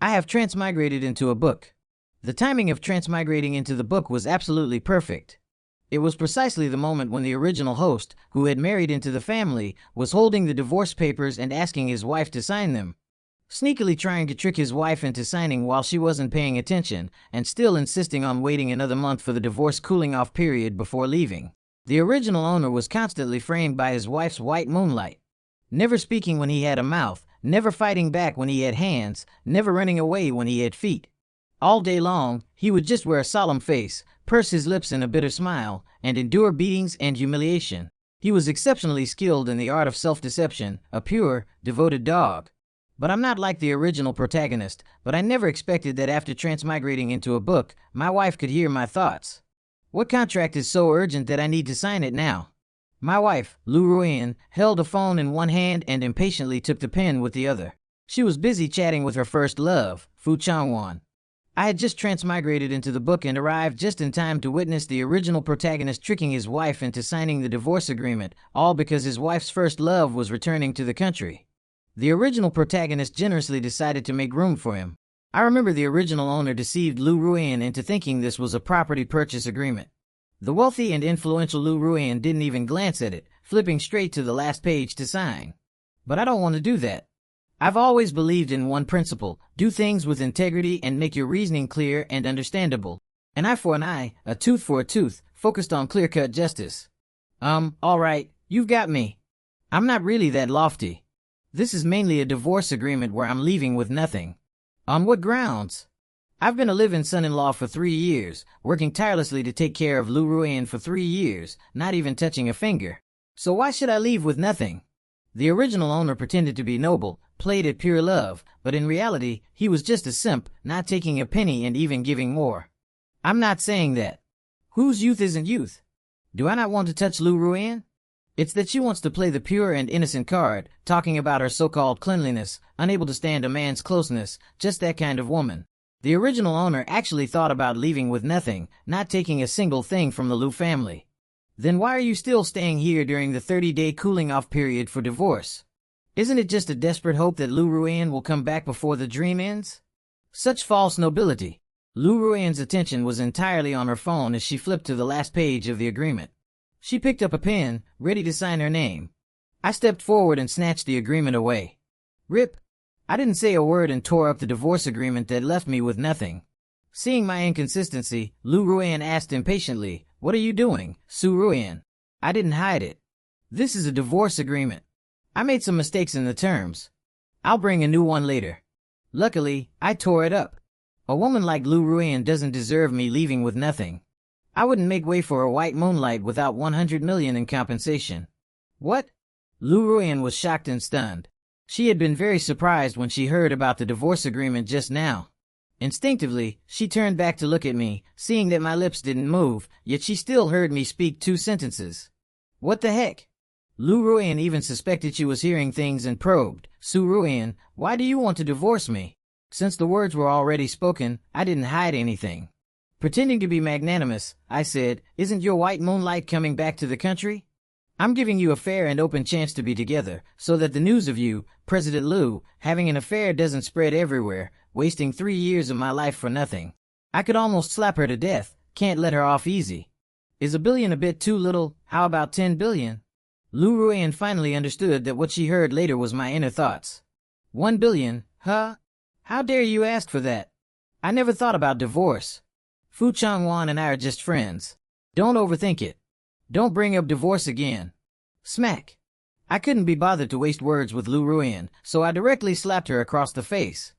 I have transmigrated into a book. The timing of transmigrating into the book was absolutely perfect. It was precisely the moment when the original host, who had married into the family, was holding the divorce papers and asking his wife to sign them. Sneakily trying to trick his wife into signing while she wasn't paying attention, and still insisting on waiting another month for the divorce cooling-off period before leaving. The original owner was constantly framed by his wife's white moonlight. Never speaking when he had a mouth, never fighting back when he had hands, never running away when he had feet. All day long, he would just wear a solemn face, purse his lips in a bitter smile, and endure beatings and humiliation. He was exceptionally skilled in the art of self-deception, a pure, devoted dog. But I'm not like the original protagonist, but I never expected that after transmigrating into a book, my wife could hear my thoughts. What contract is so urgent that I need to sign it now? My wife, Lu Ruian, held a phone in one hand and impatiently took the pen with the other. She was busy chatting with her first love, Fu Changwan. I had just transmigrated into the book and arrived just in time to witness the original protagonist tricking his wife into signing the divorce agreement, all because his wife's first love was returning to the country. The original protagonist generously decided to make room for him. I remember the original owner deceived Lu Ruian into thinking this was a property purchase agreement. The wealthy and influential Lu Ruian didn't even glance at it, flipping straight to the last page to sign. But I don't want to do that. I've always believed in one principle: do things with integrity and make your reasoning clear and understandable. An eye for an eye, a tooth for a tooth, focused on clear-cut justice. All right, you've got me. I'm not really that lofty. This is mainly a divorce agreement where I'm leaving with nothing. On what grounds? I've been a live-in son-in-law for 3 years, working tirelessly to take care of Lu Ruian for 3 years, not even touching a finger. So why should I leave with nothing? The original owner pretended to be noble, played at pure love, but in reality, he was just a simp, not taking a penny and even giving more. I'm not saying that. Whose youth isn't youth? Do I not want to touch Lu Ruian? It's that she wants to play the pure and innocent card, talking about her so-called cleanliness, unable to stand a man's closeness, just that kind of woman. The original owner actually thought about leaving with nothing, not taking a single thing from the Lu family. Then why are you still staying here during the 30-day cooling-off period for divorce? Isn't it just a desperate hope that Lu Ruian will come back before the dream ends? Such false nobility. Lu Ruian's attention was entirely on her phone as she flipped to the last page of the agreement. She picked up a pen, ready to sign her name. I stepped forward and snatched the agreement away. Rip. I didn't say a word and tore up the divorce agreement that left me with nothing. Seeing my inconsistency, Lu Ruian asked impatiently, "What are you doing, Su Ruian?" I didn't hide it. This is a divorce agreement. I made some mistakes in the terms. I'll bring a new one later. Luckily, I tore it up. A woman like Lu Ruian doesn't deserve me leaving with nothing. I wouldn't make way for a white moonlight without 100 million in compensation. What? Lu Ruian was shocked and stunned. She had been very surprised when she heard about the divorce agreement just now. Instinctively, she turned back to look at me, seeing that my lips didn't move, yet she still heard me speak 2 sentences. What the heck? Lu Ruian even suspected she was hearing things and probed, "Su Ruian, why do you want to divorce me?" Since the words were already spoken, I didn't hide anything. Pretending to be magnanimous, I said, "Isn't your white moonlight coming back to the country? I'm giving you a fair and open chance to be together, so that the news of you, President Lu, having an affair doesn't spread everywhere, wasting 3 years of my life for nothing." I could almost slap her to death, can't let her off easy. Is $1 billion a bit too little? How about 10 billion? Lu Ruian finally understood that what she heard later was my inner thoughts. 1 billion, huh? How dare you ask for that? I never thought about divorce. Fu Changwan and I are just friends. Don't overthink it. Don't bring up divorce again. Smack. I couldn't be bothered to waste words with Lu Ruian, so I directly slapped her across the face.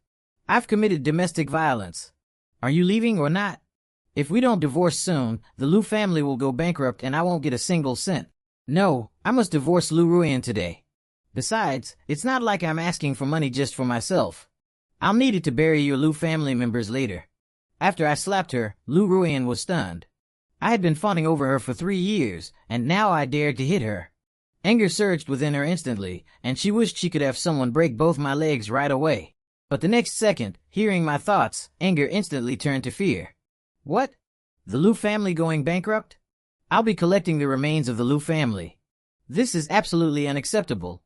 I've committed domestic violence. Are you leaving or not? If we don't divorce soon, the Lu family will go bankrupt and I won't get a single cent. No, I must divorce Lu Ruian today. Besides, it's not like I'm asking for money just for myself. I'll need it to bury your Lu family members later. After I slapped her, Lu Ruian was stunned. I had been fawning over her for 3 years, and now I dared to hit her. Anger surged within her instantly, and she wished she could have someone break both my legs right away. But the next second, hearing my thoughts, anger instantly turned to fear. What? The Lu family going bankrupt? I'll be collecting the remains of the Lu family. This is absolutely unacceptable.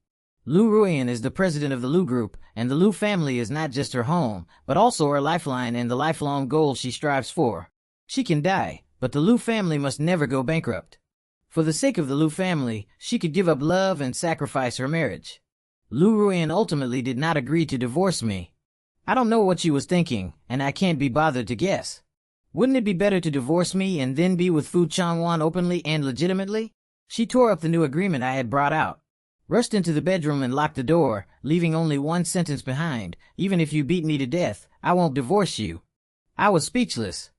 Lu Ruyan is the president of the Lu Group, and the Lu family is not just her home, but also her lifeline and the lifelong goal she strives for. She can die, but the Lu family must never go bankrupt. For the sake of the Lu family, she could give up love and sacrifice her marriage. Lu Ruyan ultimately did not agree to divorce me. I don't know what she was thinking, and I can't be bothered to guess. Wouldn't it be better to divorce me and then be with Fu Changwan openly and legitimately? She tore up the new agreement I had brought out, rushed into the bedroom and locked the door, leaving only one sentence behind: "Even if you beat me to death, I won't divorce you." I was speechless.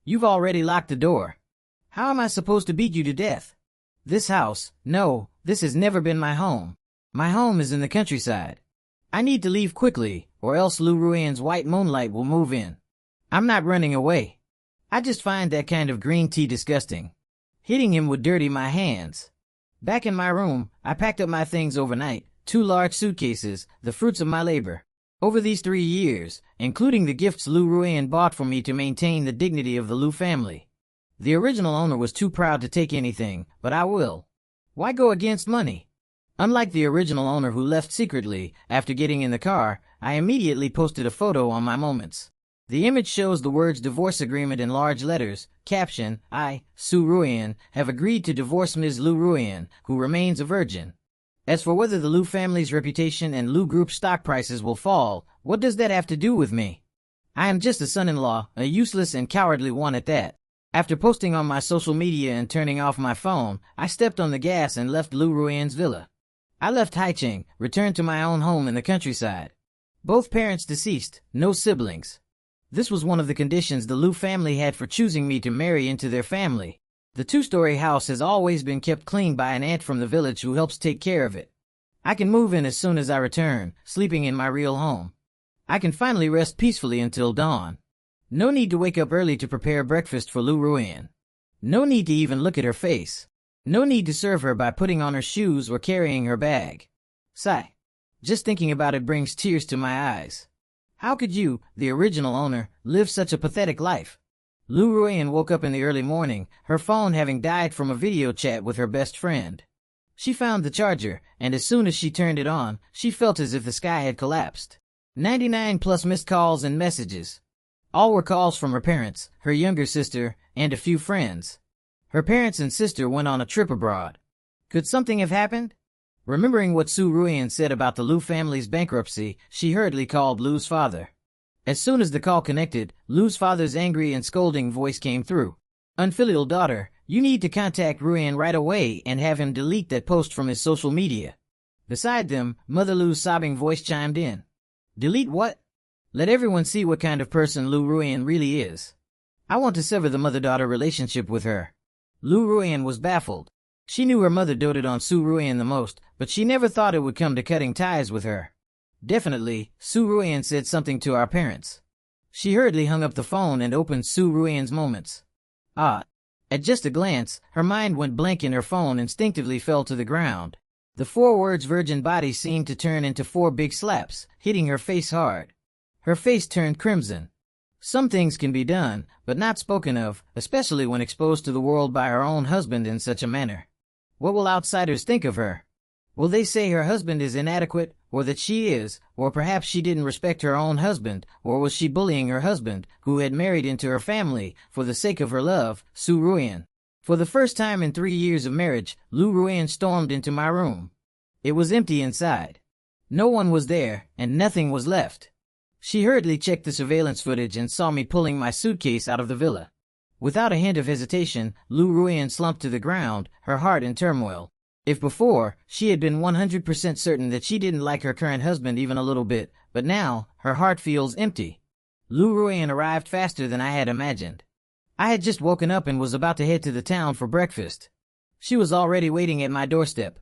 "You've already locked the door. How am I supposed to beat you to death? This house, no, this has never been my home. My home is in the countryside. I need to leave quickly, or else Lu Ruyan's white moonlight will move in. I'm not running away. I just find that kind of green tea disgusting. Hitting him would dirty my hands." Back in my room, I packed up my things overnight, 2 large suitcases, the fruits of my labor. Over these 3 years, including the gifts Lu Ruyan bought for me to maintain the dignity of the Lu family. The original owner was too proud to take anything, but I will. Why go against money? Unlike the original owner who left secretly, after getting in the car, I immediately posted a photo on my Moments. The image shows the words divorce agreement in large letters. Caption: I, Su Ruyan, have agreed to divorce Ms. Lu Ruyan, who remains a virgin. As for whether the Lu family's reputation and Lu Group stock prices will fall, what does that have to do with me? I am just a son-in-law, a useless and cowardly one at that. After posting on my social media and turning off my phone, I stepped on the gas and left Lu Ruyan's villa. I left Haicheng, returned to my own home in the countryside. Both parents deceased, no siblings. This was one of the conditions the Lu family had for choosing me to marry into their family. The 2-story house has always been kept clean by an aunt from the village who helps take care of it. I can move in as soon as I return, sleeping in my real home. I can finally rest peacefully until dawn. No need to wake up early to prepare breakfast for Lu Ruyan. No need to even look at her face. No need to serve her by putting on her shoes or carrying her bag. Sigh. Just thinking about it brings tears to my eyes. How could you, the original owner, live such a pathetic life? Lu Ruyan woke up in the early morning, her phone having died from a video chat with her best friend. She found the charger, and as soon as she turned it on, she felt as if the sky had collapsed. 99 plus missed calls and messages. All were calls from her parents, her younger sister, and a few friends. Her parents and sister went on a trip abroad. Could something have happened? Remembering what Su Ruyan said about the Lu family's bankruptcy, she hurriedly called Lu's father. As soon as the call connected, Lu's father's angry and scolding voice came through. "Unfilial daughter, you need to contact Ruyan right away and have him delete that post from his social media." Beside them, Mother Lu's sobbing voice chimed in. "Delete what? Let everyone see what kind of person Lu Ruyan really is. I want to sever the mother-daughter relationship with her." Lu Ruyan was baffled. She knew her mother doted on Su Ruyan the most, but she never thought it would come to cutting ties with her. Definitely, Su Ruyan said something to our parents. She hurriedly hung up the phone and opened Su Ruyan's Moments. At just a glance, her mind went blank and her phone instinctively fell to the ground. The 4 words virgin body seemed to turn into 4 big slaps, hitting her face hard. Her face turned crimson. Some things can be done, but not spoken of, especially when exposed to the world by her own husband in such a manner. What will outsiders think of her? Will they say her husband is inadequate, or that she is, or perhaps she didn't respect her own husband, or was she bullying her husband, who had married into her family, for the sake of her love, Su Ruyan? For the first time in 3 years of marriage, Lu Ruyan stormed into my room. It was empty inside. No one was there, and nothing was left. She hurriedly checked the surveillance footage and saw me pulling my suitcase out of the villa. Without a hint of hesitation, Lu Ruyan slumped to the ground, her heart in turmoil. If before, she had been 100% certain that she didn't like her current husband even a little bit, but now, her heart feels empty. Lu Ruyan arrived faster than I had imagined. I had just woken up and was about to head to the town for breakfast. She was already waiting at my doorstep.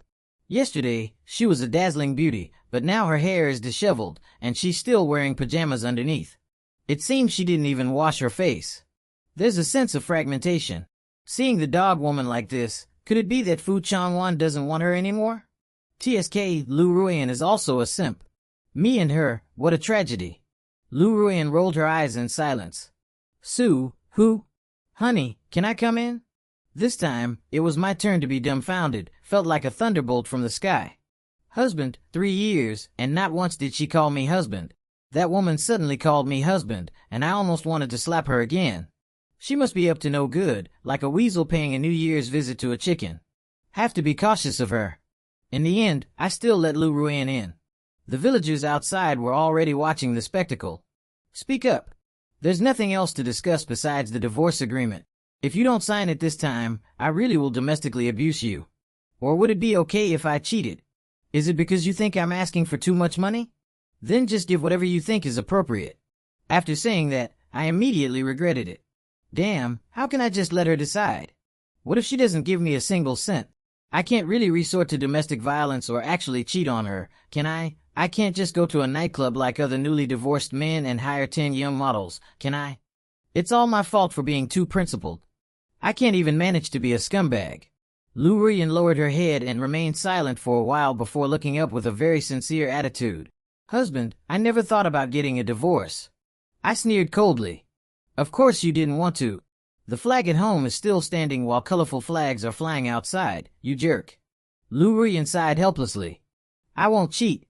Yesterday, she was a dazzling beauty, but now her hair is disheveled, and she's still wearing pajamas underneath. It seems she didn't even wash her face. There's a sense of fragmentation. Seeing the dog woman like this, could it be that Fu Changwan doesn't want her anymore? TSK, Lu Ruyan is also a simp. Me and her, what a tragedy. Lu Ruyan rolled her eyes in silence. Su, who? Honey, can I come in? This time, it was my turn to be dumbfounded, felt like a thunderbolt from the sky. Husband, 3 years, and not once did she call me husband. That woman suddenly called me husband, and I almost wanted to slap her again. She must be up to no good, like a weasel paying a New Year's visit to a chicken. Have to be cautious of her. In the end, I still let Lu Ruyan in. The villagers outside were already watching the spectacle. Speak up. There's nothing else to discuss besides the divorce agreement. If you don't sign it this time, I really will domestically abuse you. Or would it be okay if I cheated? Is it because you think I'm asking for too much money? Then just give whatever you think is appropriate. After saying that, I immediately regretted it. Damn, how can I just let her decide? What if she doesn't give me a single cent? I can't really resort to domestic violence or actually cheat on her, can I? I can't just go to a nightclub like other newly divorced men and hire 10 young models, can I? It's all my fault for being too principled. I can't even manage to be a scumbag. Lu Ruyan lowered her head and remained silent for a while before looking up with a very sincere attitude. Husband, I never thought about getting a divorce. I sneered coldly. Of course you didn't want to. The flag at home is still standing while colorful flags are flying outside, you jerk. Lu Ruyan sighed helplessly. I won't cheat.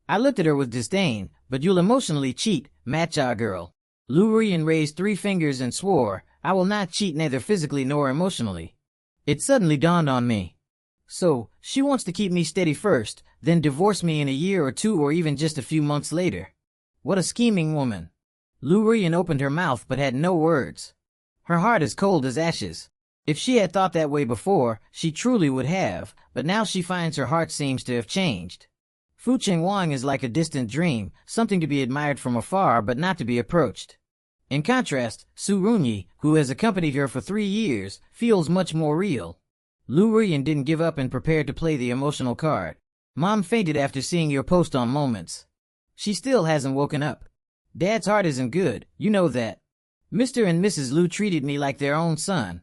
I looked at her with disdain, but you'll emotionally cheat, matcha girl. Lu Ruyan raised 3 fingers and swore, I will not cheat neither physically nor emotionally. It suddenly dawned on me. So, she wants to keep me steady first, then divorce me in a year or 2 or even just a few months later. What a scheming woman. Lu Ruyan opened her mouth but had no words. Her heart is cold as ashes. If she had thought that way before, she truly would have, but now she finds her heart seems to have changed. Fu Chengwang is like a distant dream, something to be admired from afar but not to be approached. In contrast, Su Runyi, who has accompanied her for 3 years, feels much more real. Lu Ruyan didn't give up and prepared to play the emotional card. Mom fainted after seeing your post on Moments. She still hasn't woken up. Dad's heart isn't good, you know that. Mr. and Mrs. Lu treated me like their own son.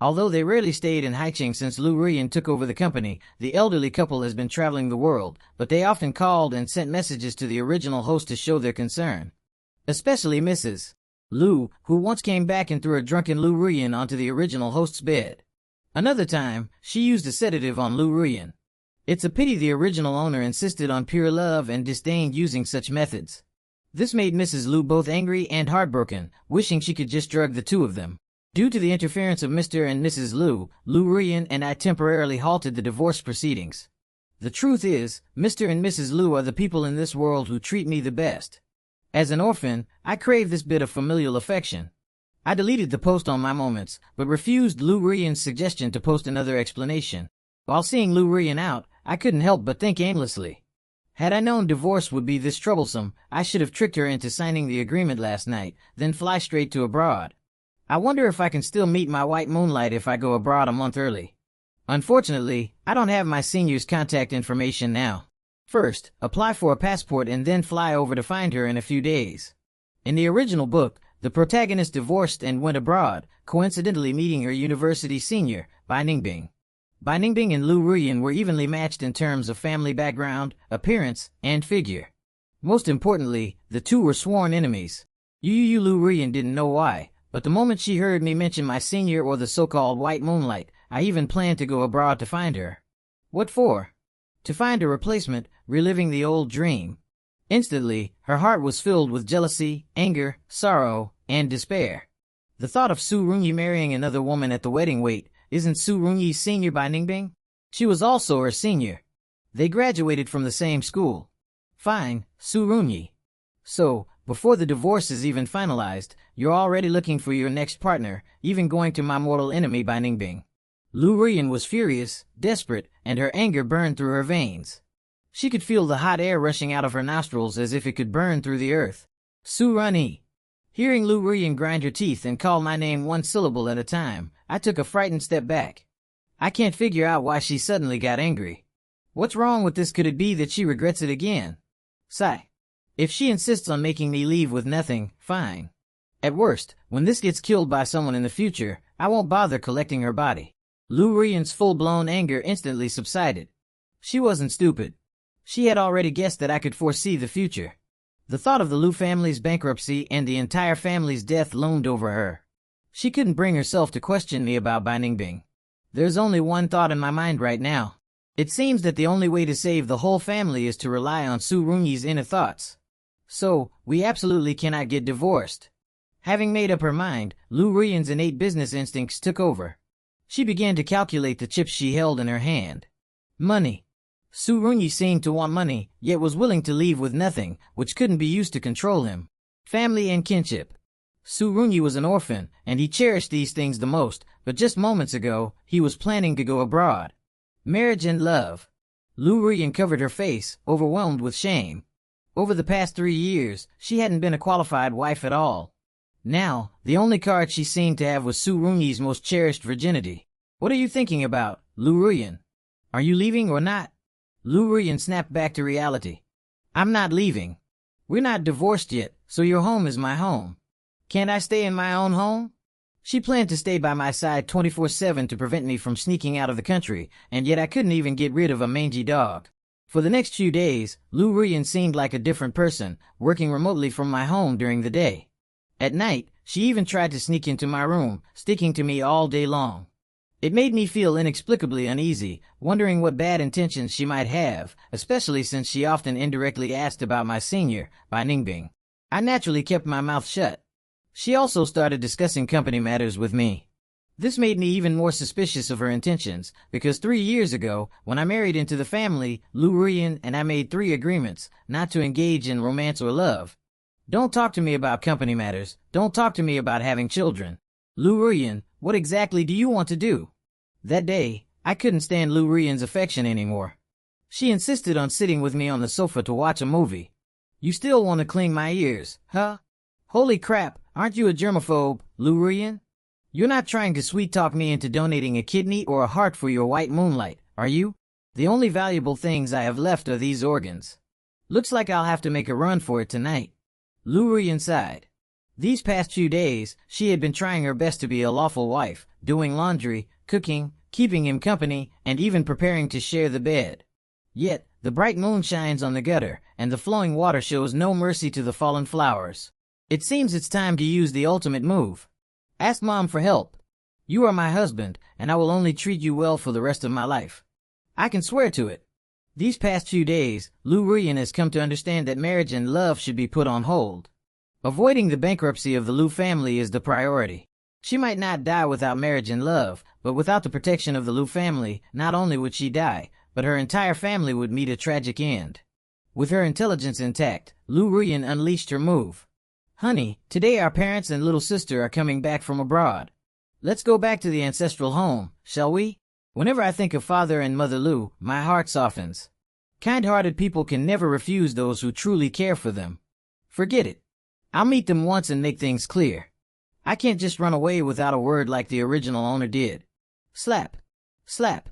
Although they rarely stayed in Haicheng since Lu Ruyan took over the company, the elderly couple has been traveling the world, but they often called and sent messages to the original host to show their concern. Especially Mrs. Lu, who once came back and threw a drunken Lu Ruyan onto the original host's bed. Another time, she used a sedative on Lu Ruyan. It's a pity the original owner insisted on pure love and disdained using such methods. This made Mrs. Lu both angry and heartbroken, wishing she could just drug the 2 of them. Due to the interference of Mr. and Mrs. Lu, Lu Ruyan and I temporarily halted the divorce proceedings. The truth is, Mr. and Mrs. Lu are the people in this world who treat me the best. As an orphan, I crave this bit of familial affection. I deleted the post on my Moments, but refused Lu Ruyan's suggestion to post another explanation. While seeing Lu Ruyan out, I couldn't help but think aimlessly. Had I known divorce would be this troublesome, I should have tricked her into signing the agreement last night, then fly straight to abroad. I wonder if I can still meet my white moonlight if I go abroad a month early. Unfortunately, I don't have my senior's contact information now. First, apply for a passport and then fly over to find her in a few days. In the original book, the protagonist divorced and went abroad, coincidentally meeting her university senior, Bai Ningbing. Bai Ningbing and Lu Ruyan were evenly matched in terms of family background, appearance, and figure. Most importantly, the 2 were sworn enemies. Lu Ruyan didn't know why, but the moment she heard me mention my senior or the so-called white moonlight, I even planned to go abroad to find her. What for? To find a replacement, reliving the old dream. Instantly, her heart was filled with jealousy, anger, sorrow, and despair. The thought of Su Runyi marrying another woman at the wedding wait, isn't Su Runyi's senior Bai Ningbing? She was also her senior. They graduated from the same school. Fine, Su Runyi. So, before the divorce is even finalized, you're already looking for your next partner, even going to my mortal enemy Bai Ningbing. Lu Ruyan was furious, desperate, and her anger burned through her veins. She could feel the hot air rushing out of her nostrils as if it could burn through the earth. Su Runyi. Hearing Lu Ruyan grind her teeth and call my name 1 syllable at a time, I took a frightened step back. I can't figure out why she suddenly got angry. What's wrong with this? Could it be that she regrets it again? Sigh. If she insists on making me leave with nothing, fine. At worst, when this gets killed by someone in the future, I won't bother collecting her body. Lu Ruyan's full-blown anger instantly subsided. She wasn't stupid. She had already guessed that I could foresee the future. The thought of the Lu family's bankruptcy and the entire family's death loomed over her. She couldn't bring herself to question me about Bai Ningbing. There's only one thought in my mind right now. It seems that the only way to save the whole family is to rely on Su Runyi's inner thoughts. So, we absolutely cannot get divorced. Having made up her mind, Lu Ruyan's innate business instincts took over. She began to calculate the chips she held in her hand. Money. Su Runyi seemed to want money, yet was willing to leave with nothing, which couldn't be used to control him. Family and kinship. Su Runyi was an orphan, and he cherished these things the most, but just moments ago, he was planning to go abroad. Marriage and love. Lu Ruyan covered her face, overwhelmed with shame. Over the past 3 years, she hadn't been a qualified wife at all. Now, the only card she seemed to have was Su Runyi's most cherished virginity. What are you thinking about, Lu Ruyan? Are you leaving or not? Lu Ruyan snapped back to reality. I'm not leaving. We're not divorced yet, so your home is my home. Can't I stay in my own home? She planned to stay by my side 24/7 to prevent me from sneaking out of the country, and yet I couldn't even get rid of a mangy dog. For the next few days, Lu Ruyan seemed like a different person, working remotely from my home during the day. At night, she even tried to sneak into my room, sticking to me all day long. It made me feel inexplicably uneasy, wondering what bad intentions she might have, especially since she often indirectly asked about my senior, Bai Ningbing. I naturally kept my mouth shut. She also started discussing company matters with me. This made me even more suspicious of her intentions, because 3 years ago, when I married into the family, Lu Ruyan and I made 3 agreements not to engage in romance or love. Don't talk to me about company matters. Don't talk to me about having children. Lu Ruyan, what exactly do you want to do? That day, I couldn't stand Lu Ruyan's affection anymore. She insisted on sitting with me on the sofa to watch a movie. You still want to clean my ears, huh? Holy crap, aren't you a germaphobe, Lu Ruyan? You're not trying to sweet-talk me into donating a kidney or a heart for your white moonlight, are you? The only valuable things I have left are these organs. Looks like I'll have to make a run for it tonight. Lu Ruyan sighed. These past few days, she had been trying her best to be a lawful wife, doing laundry, cooking, keeping him company, and even preparing to share the bed. Yet, the bright moon shines on the gutter, and the flowing water shows no mercy to the fallen flowers. It seems it's time to use the ultimate move. Ask Mom for help. You are my husband, and I will only treat you well for the rest of my life. I can swear to it. These past few days, Lu Ruyan has come to understand that marriage and love should be put on hold. Avoiding the bankruptcy of the Lu family is the priority. She might not die without marriage and love, but without the protection of the Lu family, not only would she die, but her entire family would meet a tragic end. With her intelligence intact, Lu Ruyan unleashed her move. Honey, today our parents and little sister are coming back from abroad. Let's go back to the ancestral home, shall we? Whenever I think of Father and Mother Lu, my heart softens. Kind-hearted people can never refuse those who truly care for them. Forget it. I'll meet them once and make things clear. I can't just run away without a word like the original owner did. Slap. Slap.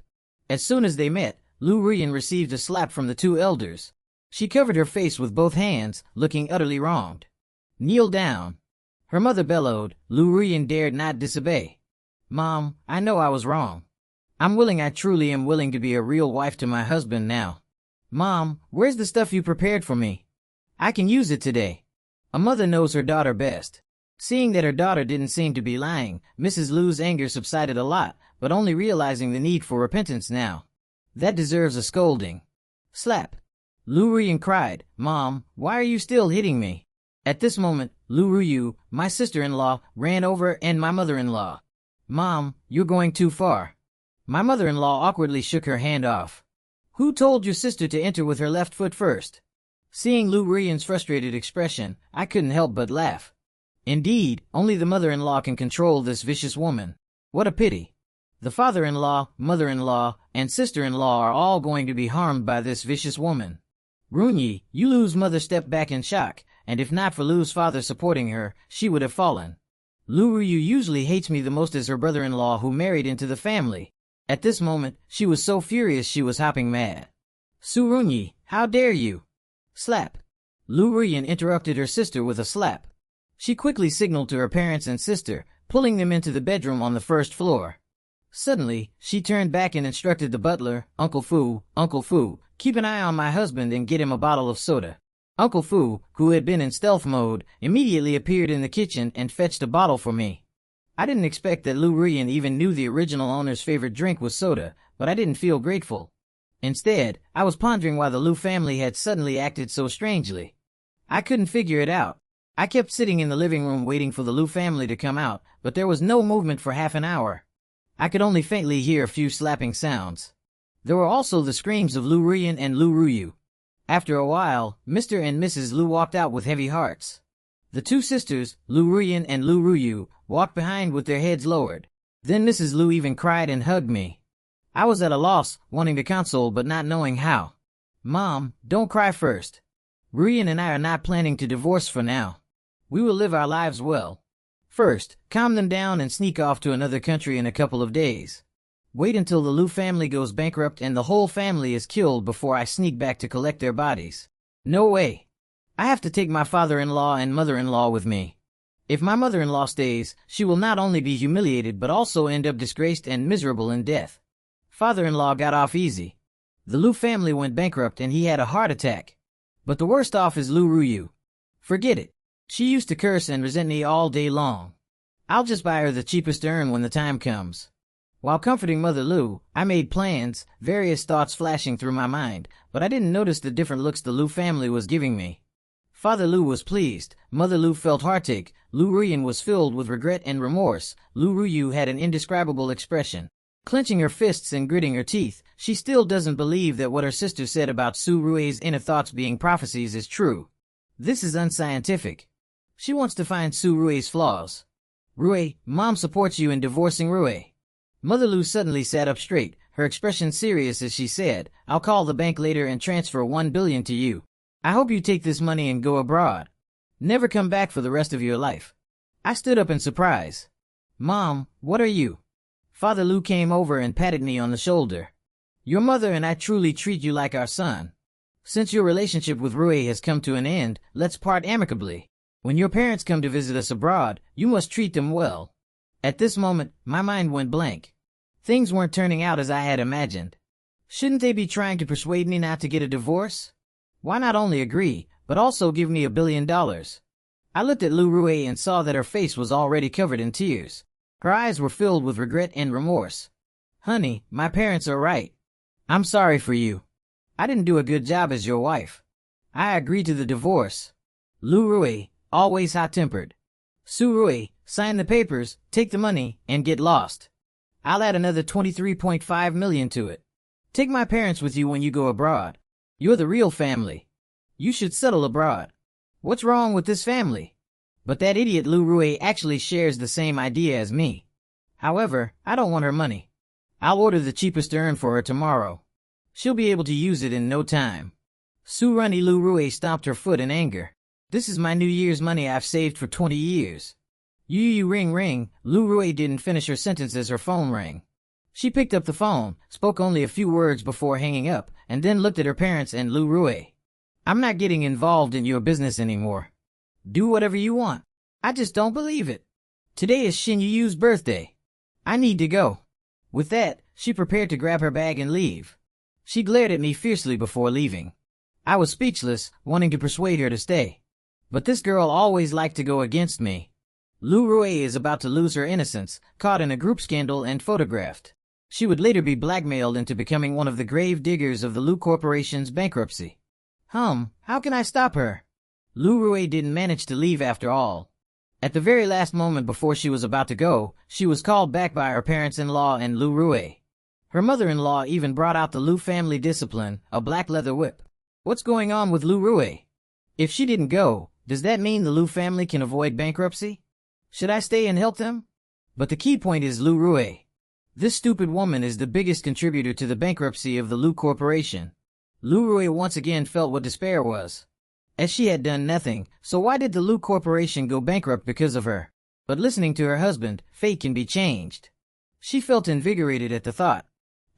As soon as they met, Lu Ruyan received a slap from the 2 elders. She covered her face with both hands, looking utterly wronged. Kneel down. Her mother bellowed. Lu Ruyan dared not disobey. Mom, I know I was wrong. I truly am willing to be a real wife to my husband now. Mom, where's the stuff you prepared for me? I can use it today. A mother knows her daughter best. Seeing that her daughter didn't seem to be lying, Mrs. Lu's anger subsided a lot, but only realizing the need for repentance now. That deserves a scolding. Slap. Lu Ruyan cried, Mom, why are you still hitting me? At this moment, Lu Ruyu, my sister-in-law, ran over and my mother-in-law. Mom, you're going too far. My mother-in-law awkwardly shook her hand off. Who told your sister to enter with her left foot first? Seeing Lu Ruyan's frustrated expression, I couldn't help but laugh. Indeed, only the mother-in-law can control this vicious woman. What a pity. The father-in-law, mother-in-law, and sister-in-law are all going to be harmed by this vicious woman. Runyi, you Lu's mother stepped back in shock, and if not for Lu's father supporting her, she would have fallen. Lu Ruyu usually hates me the most as her brother-in-law who married into the family. At this moment, she was so furious she was hopping mad. Su Runyi, how dare you? Slap. Lu Ruyan interrupted her sister with a slap. She quickly signaled to her parents and sister, pulling them into the bedroom on the first floor. Suddenly, she turned back and instructed the butler, Uncle Fu, keep an eye on my husband and get him a bottle of soda. Uncle Fu, who had been in stealth mode, immediately appeared in the kitchen and fetched a bottle for me. I didn't expect that Lu Ruyan even knew the original owner's favorite drink was soda, but I didn't feel grateful. Instead, I was pondering why the Liu family had suddenly acted so strangely. I couldn't figure it out. I kept sitting in the living room waiting for the Liu family to come out, but there was no movement for half an hour. I could only faintly hear a few slapping sounds. There were also the screams of Liu Ruyan and Liu Ruyu. After a while, Mr. and Mrs. Liu walked out with heavy hearts. The two sisters, Liu Ruyan and Liu Ruyu, walked behind with their heads lowered. Then Mrs. Liu even cried and hugged me. I was at a loss, wanting to console but not knowing how. Mom, don't cry first. Ruyan and I are not planning to divorce for now. We will live our lives well. First, calm them down and sneak off to another country in a couple of days. Wait until the Liu family goes bankrupt and the whole family is killed before I sneak back to collect their bodies. No way. I have to take my father-in-law and mother-in-law with me. If my mother-in-law stays, she will not only be humiliated but also end up disgraced and miserable in death. Father-in-law got off easy. The Liu family went bankrupt and he had a heart attack. But the worst off is Liu Ruyu. Forget it. She used to curse and resent me all day long. I'll just buy her the cheapest urn when the time comes. While comforting Mother Liu, I made plans, various thoughts flashing through my mind, but I didn't notice the different looks the Liu family was giving me. Father Liu was pleased, Mother Liu felt heartache, Liu Ruyan was filled with regret and remorse, Liu Ruyu had an indescribable expression. Clenching her fists and gritting her teeth, she still doesn't believe that what her sister said about Su Rui's inner thoughts being prophecies is true. This is unscientific. She wants to find Su Rui's flaws. Rui, Mom supports you in divorcing Rui. Mother Liu suddenly sat up straight, her expression serious as she said, I'll call the bank later and transfer 1 billion to you. I hope you take this money and go abroad. Never come back for the rest of your life. I stood up in surprise. Mom, what are you? Father Liu came over and patted me on the shoulder. Your mother and I truly treat you like our son. Since your relationship with Rui has come to an end, let's part amicably. When your parents come to visit us abroad, you must treat them well. At this moment, my mind went blank. Things weren't turning out as I had imagined. Shouldn't they be trying to persuade me not to get a divorce? Why not only agree, but also give me $1 billion? I looked at Liu Rui and saw that her face was already covered in tears. Her eyes were filled with regret and remorse. Honey, my parents are right. I'm sorry for you. I didn't do a good job as your wife. I agree to the divorce. Liu Rui, always hot-tempered. Su Rui, sign the papers, take the money, and get lost. I'll add another 23.5 million to it. Take my parents with you when you go abroad. You're the real family. You should settle abroad. What's wrong with this family? But that idiot Liu Rui actually shares the same idea as me. However, I don't want her money. I'll order the cheapest urn for her tomorrow. She'll be able to use it in no time. Su Runny Liu Rui stomped her foot in anger. This is my New Year's money I've saved for 20 years. You ring ring. Liu Rui didn't finish her sentence as her phone rang. She picked up the phone, spoke only a few words before hanging up, and then looked at her parents and Liu Rui. I'm not getting involved in your business anymore. Do whatever you want. I just don't believe it. Today is Xin Yu's birthday. I need to go. With that, she prepared to grab her bag and leave. She glared at me fiercely before leaving. I was speechless, wanting to persuade her to stay. But this girl always liked to go against me. Liu Rui is about to lose her innocence, caught in a group scandal and photographed. She would later be blackmailed into becoming one of the grave diggers of the Liu Corporation's bankruptcy. How can I stop her? Liu Rui didn't manage to leave after all. At the very last moment before she was about to go, she was called back by her parents-in-law and Liu Rui. Her mother-in-law even brought out the Liu family discipline, a black leather whip. What's going on with Liu Rui? If she didn't go, does that mean the Liu family can avoid bankruptcy? Should I stay and help them? But the key point is Liu Rui. This stupid woman is the biggest contributor to the bankruptcy of the Liu Corporation. Liu Rui once again felt what despair was. As she had done nothing, so why did the Liu Corporation go bankrupt because of her? But listening to her husband, fate can be changed. She felt invigorated at the thought.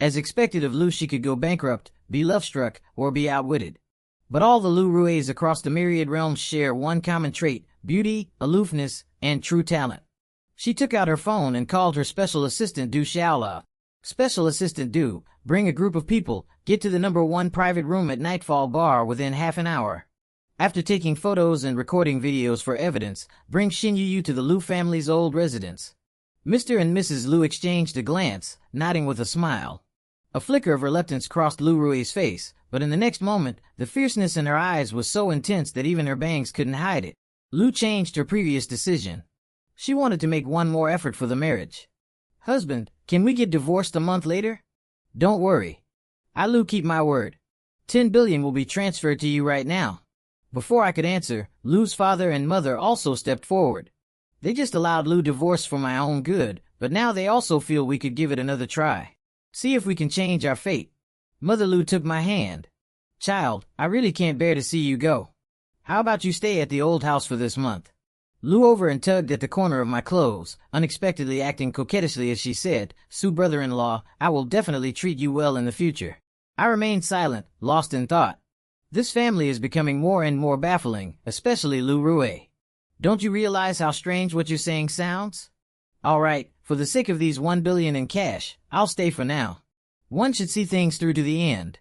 As expected of Liu, she could go bankrupt, be love-struck, or be outwitted. But all the Liu Ruis across the myriad realms share one common trait: beauty, aloofness, and true talent. She took out her phone and called her special assistant Du Xiaola. Special Assistant Du, bring a group of people, get to the #1 private room at Nightfall Bar within half an hour. After taking photos and recording videos for evidence, bring Xin Yu to the Liu family's old residence. Mr. and Mrs. Liu exchanged a glance, nodding with a smile. A flicker of reluctance crossed Lu Rui's face, but in the next moment, the fierceness in her eyes was so intense that even her bangs couldn't hide it. Lu changed her previous decision. She wanted to make one more effort for the marriage. Husband, can we get divorced a month later? Don't worry. I, Lu, keep my word. 10 billion will be transferred to you right now. Before I could answer, Lu's father and mother also stepped forward. They just allowed Lu divorce for my own good, but now they also feel we could give it another try. See if we can change our fate. Mother Lu took my hand. Child, I really can't bear to see you go. How about you stay at the old house for this month? Lu over and tugged at the corner of my clothes, unexpectedly acting coquettishly as she said, Su brother-in-law, I will definitely treat you well in the future. I remained silent, lost in thought. This family is becoming more and more baffling, especially Lu Rui. Don't you realize how strange what you're saying sounds? All right, for the sake of these 1 billion in cash, I'll stay for now. One should see things through to the end.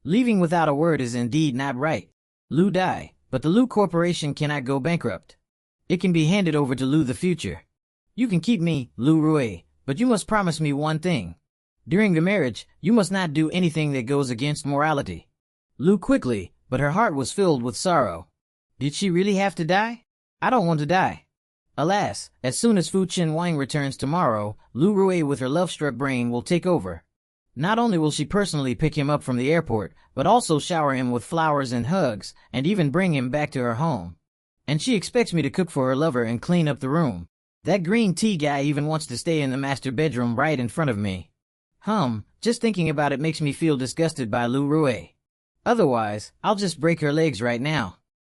Leaving without a word is indeed not right. Lu die, but the Lu Corporation cannot go bankrupt. It can be handed over to Lu the future. You can keep me, Lu Rui, but you must promise me one thing. During the marriage, you must not do anything that goes against morality. Lu quickly, but her heart was filled with sorrow. Did she really have to die? I don't want to die. Alas, as soon as Fu Chen Wang returns tomorrow, Lu Rui with her love-struck brain will take over. Not only will she personally pick him up from the airport, but also shower him with flowers and hugs, and even bring him back to her home. And she expects me to cook for her lover and clean up the room. That green tea guy even wants to stay in the master bedroom right in front of me. Just thinking about it makes me feel disgusted by Lu Rui. Otherwise, I'll just break her legs right now.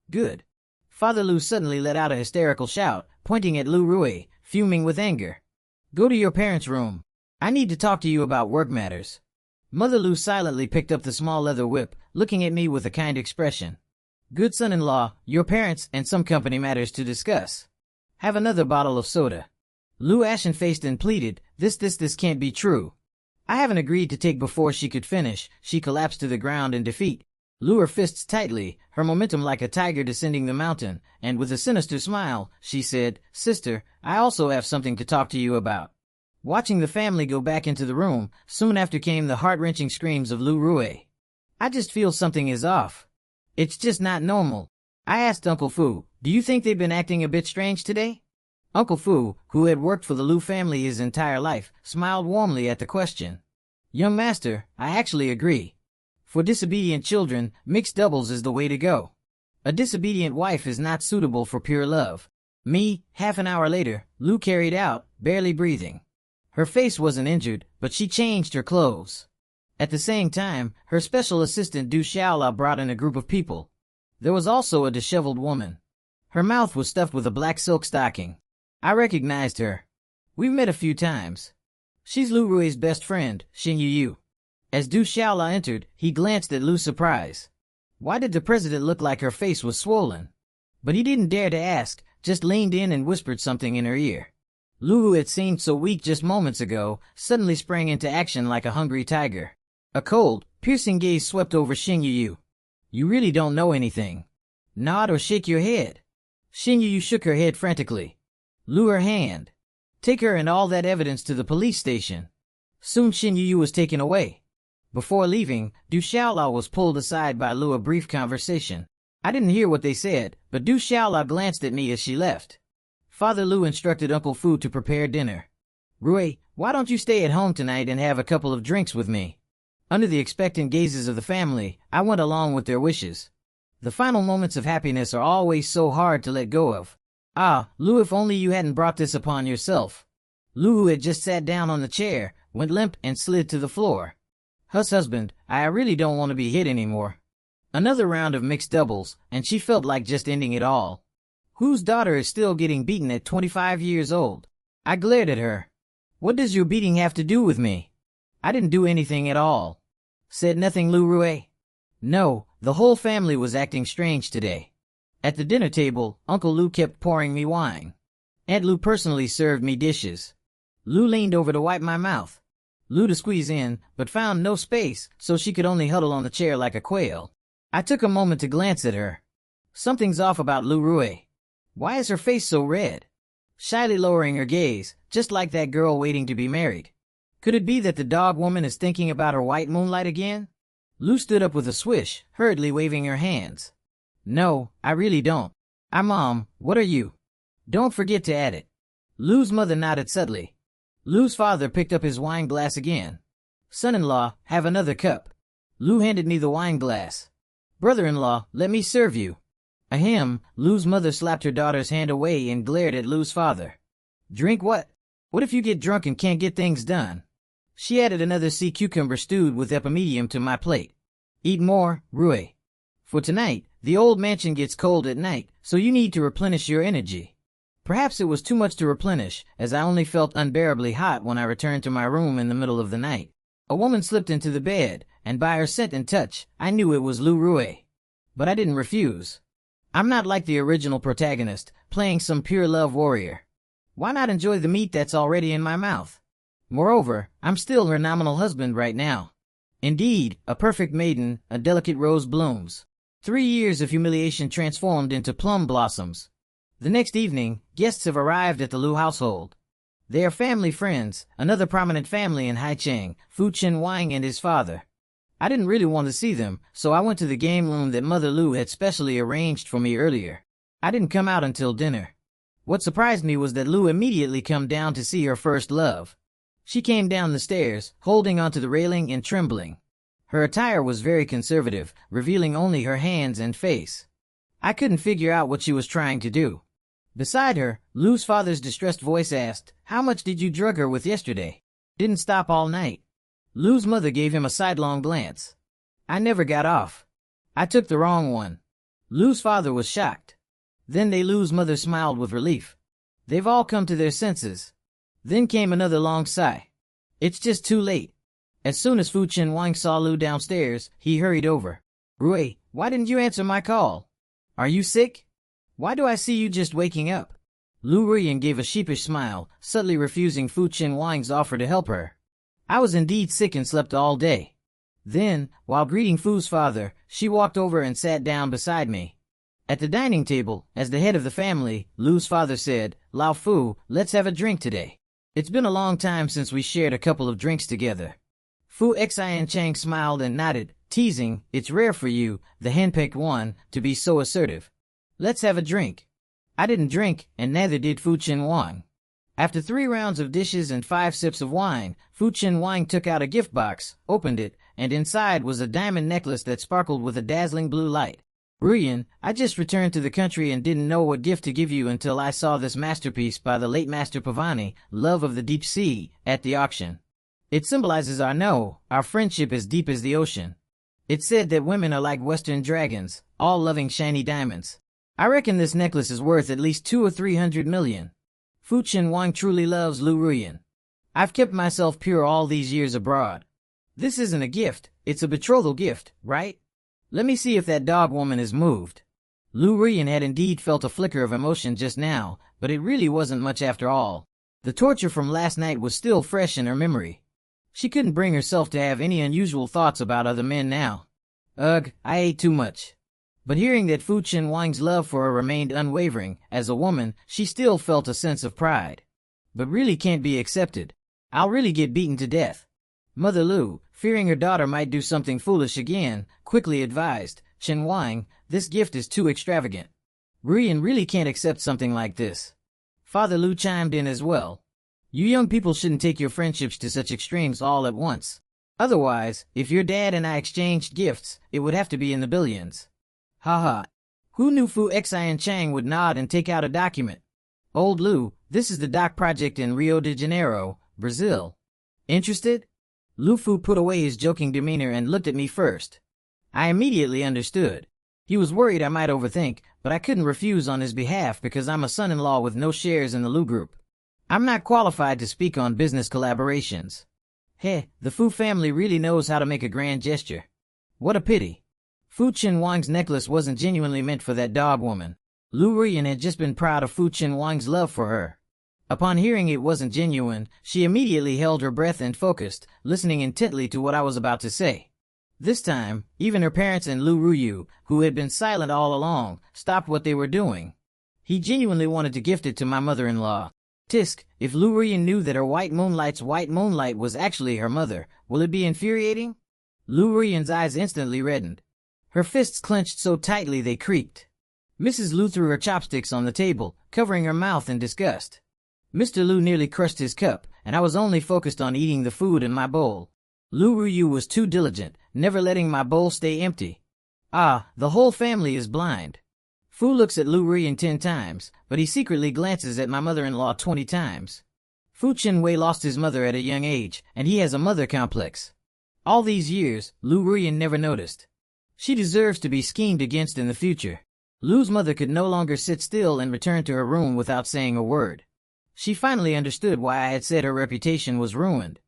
Good. Father Lu suddenly let out a hysterical shout, pointing at Lu Rui, fuming with anger. Go to your parents' room. I need to talk to you about work matters. Mother Lu silently picked up the small leather whip, looking at me with a kind expression. Good son-in-law, your parents and some company matters to discuss. Have another bottle of soda. Lu ashen-faced and pleaded, this can't be true. I haven't agreed to take before she could finish. She collapsed to the ground in defeat. Lu her fists tightly, her momentum like a tiger descending the mountain, and with a sinister smile, she said, Sister, I also have something to talk to you about. Watching the family go back into the room, soon after came the heart-wrenching screams of Lu Rui. I just feel something is off. It's just not normal. I asked Uncle Fu, do you think they've been acting a bit strange today? Uncle Fu, who had worked for the Lu family his entire life, smiled warmly at the question. Young master, I actually agree. For disobedient children, mixed doubles is the way to go. A disobedient wife is not suitable for pure love. Half an hour later, Lu carried out, barely breathing. Her face wasn't injured, but she changed her clothes. At the same time, her special assistant Du Xiaola brought in a group of people. There was also a disheveled woman. Her mouth was stuffed with a black silk stocking. I recognized her. We've met a few times. She's Lu Rui's best friend, Xin Yu. As Du Xiaola entered, he glanced at Lu's surprise. Why did the president look like her face was swollen? But he didn't dare to ask, just leaned in and whispered something in her ear. Lu, who had seemed so weak just moments ago, suddenly sprang into action like a hungry tiger. A cold, piercing gaze swept over Xin Yu. You really don't know anything. Nod or shake your head. Xin Yu shook her head frantically. Lu her hand. Take her and all that evidence to the police station. Soon Xin Yu was taken away. Before leaving, Du Xiaola was pulled aside by Lu. A brief conversation. I didn't hear what they said, but Du Xiaola glanced at me as she left. Father Lu instructed Uncle Fu to prepare dinner. Rui, why don't you stay at home tonight and have a couple of drinks with me? Under the expectant gazes of the family, I went along with their wishes. The final moments of happiness are always so hard to let go of. Ah, Lu, if only you hadn't brought this upon yourself. Lu, who had just sat down on the chair, went limp and slid to the floor. Husband, I really don't want to be hit anymore. Another round of mixed doubles, and she felt like just ending it all. Whose daughter is still getting beaten at 25 years old? I glared at her. What does your beating have to do with me? I didn't do anything at all. Said nothing, Lu Rui? No, the whole family was acting strange today. At the dinner table, Uncle Lu kept pouring me wine. Aunt Lu personally served me dishes. Lu leaned over to wipe my mouth. Lu to squeeze in, but found no space, so she could only huddle on the chair like a quail. I took a moment to glance at her. Something's off about Lu Rui. Why is her face so red? Shyly lowering her gaze, just like that girl waiting to be married. Could it be that the dog woman is thinking about her white moonlight again? Lou stood up with a swish, hurriedly waving her hands. No, I really don't. Mom, what are you? Don't forget to add it. Lou's mother nodded subtly. Lou's father picked up his wine glass again. Son-in-law, have another cup. Lou handed me the wine glass. Brother-in-law, let me serve you. Ahem, Lou's mother slapped her daughter's hand away and glared at Lou's father. Drink what? What if you get drunk and can't get things done? She added another sea cucumber stewed with epimedium to my plate. Eat more, Rui. For tonight, the old mansion gets cold at night, so you need to replenish your energy. Perhaps it was too much to replenish, as I only felt unbearably hot when I returned to my room in the middle of the night. A woman slipped into the bed, and by her scent and touch, I knew it was Lou Rui. But I didn't refuse. I'm not like the original protagonist, playing some pure love warrior. Why not enjoy the meat that's already in my mouth? Moreover, I'm still her nominal husband right now. Indeed, a perfect maiden, a delicate rose blooms. 3 years of humiliation transformed into plum blossoms. The next evening, guests have arrived at the Lou household. They are family friends, another prominent family in Haicheng, Fu Chen Wang and his father. I didn't really want to see them, so I went to the game room that Mother Lou had specially arranged for me earlier. I didn't come out until dinner. What surprised me was that Lou immediately come down to see her first love. She came down the stairs, holding onto the railing and trembling. Her attire was very conservative, revealing only her hands and face. I couldn't figure out what she was trying to do. Beside her, Lou's father's distressed voice asked, "How much did you drug her with yesterday?" "Didn't stop all night." Lou's mother gave him a sidelong glance. "I never got off. I took the wrong one." Lou's father was shocked. Then Lou's mother smiled with relief. They've all come to their senses. Then came another long sigh. It's just too late. As soon as Fu Chen Wang saw Lou downstairs, he hurried over. "Rui, why didn't you answer my call? Are you sick? Why do I see you just waking up?" Lu Ruyan gave a sheepish smile, subtly refusing Fu Chen Wang's offer to help her. I was indeed sick and slept all day. Then, while greeting Fu's father, she walked over and sat down beside me. At the dining table, as the head of the family, Lu's father said, "Lao Fu, let's have a drink today. It's been a long time since we shared a couple of drinks together." Fu Xian Chang smiled and nodded, teasing, "It's rare for you, the henpecked one, to be so assertive. Let's have a drink." I didn't drink, and neither did Fu Chen Wang. After 3 rounds of dishes and 5 sips of wine, Fu Chen Wang took out a gift box, opened it, and inside was a diamond necklace that sparkled with a dazzling blue light. "Ruyan, I just returned to the country and didn't know what gift to give you until I saw this masterpiece by the late Master Pavani, Love of the Deep Sea, at the auction. It symbolizes our friendship as deep as the ocean. It's said that women are like western dragons, all loving shiny diamonds. I reckon this necklace is worth at least 200 or 300 million. Fu Chen Wang truly loves Lu Ruyan. I've kept myself pure all these years abroad. This isn't a gift, it's a betrothal gift, right? Let me see if that dog woman is moved." Lu Ruyan had indeed felt a flicker of emotion just now, but it really wasn't much after all. The torture from last night was still fresh in her memory. She couldn't bring herself to have any unusual thoughts about other men now. Ugh, I ate too much. But hearing that Fu Chen Wang's love for her remained unwavering, as a woman, she still felt a sense of pride. But really can't be accepted. I'll really get beaten to death. Mother Lu, fearing her daughter might do something foolish again, quickly advised, "Chen Wang, this gift is too extravagant. Ruyan really can't accept something like this." Father Lu chimed in as well. "You young people shouldn't take your friendships to such extremes all at once. Otherwise, if your dad and I exchanged gifts, it would have to be in the billions." Haha. Who knew Fu Xian Chang would nod and take out a document? "Old Lu, this is the dock project in Rio de Janeiro, Brazil. Interested?" Lu Fu put away his joking demeanor and looked at me first. I immediately understood. He was worried I might overthink, but I couldn't refuse on his behalf because I'm a son-in-law with no shares in the Lu Group. I'm not qualified to speak on business collaborations. The Fu family really knows how to make a grand gesture. What a pity. Fu Chen Wang's necklace wasn't genuinely meant for that dog woman. Lu Ruyan had just been proud of Fu Chen Wang's love for her. Upon hearing it wasn't genuine, she immediately held her breath and focused, listening intently to what I was about to say. This time, even her parents and Lu Ruyu, who had been silent all along, stopped what they were doing. He genuinely wanted to gift it to my mother-in-law. Tisk, if Lu Ruyan knew that her white moonlight's white moonlight was actually her mother, will it be infuriating? Lu Ruyan's eyes instantly reddened. Her fists clenched so tightly they creaked. Mrs. Lu threw her chopsticks on the table, covering her mouth in disgust. Mr. Lu nearly crushed his cup, and I was only focused on eating the food in my bowl. Lu Ruyu was too diligent, never letting my bowl stay empty. Ah, the whole family is blind. Fu looks at Lu Ruyan 10 times, but he secretly glances at my mother-in-law 20 times. Fu Chenwei lost his mother at a young age, and he has a mother complex. All these years, Lu Ruyan never noticed. She deserves to be schemed against in the future. Lu's mother could no longer sit still and return to her room without saying a word. She finally understood why I had said her reputation was ruined.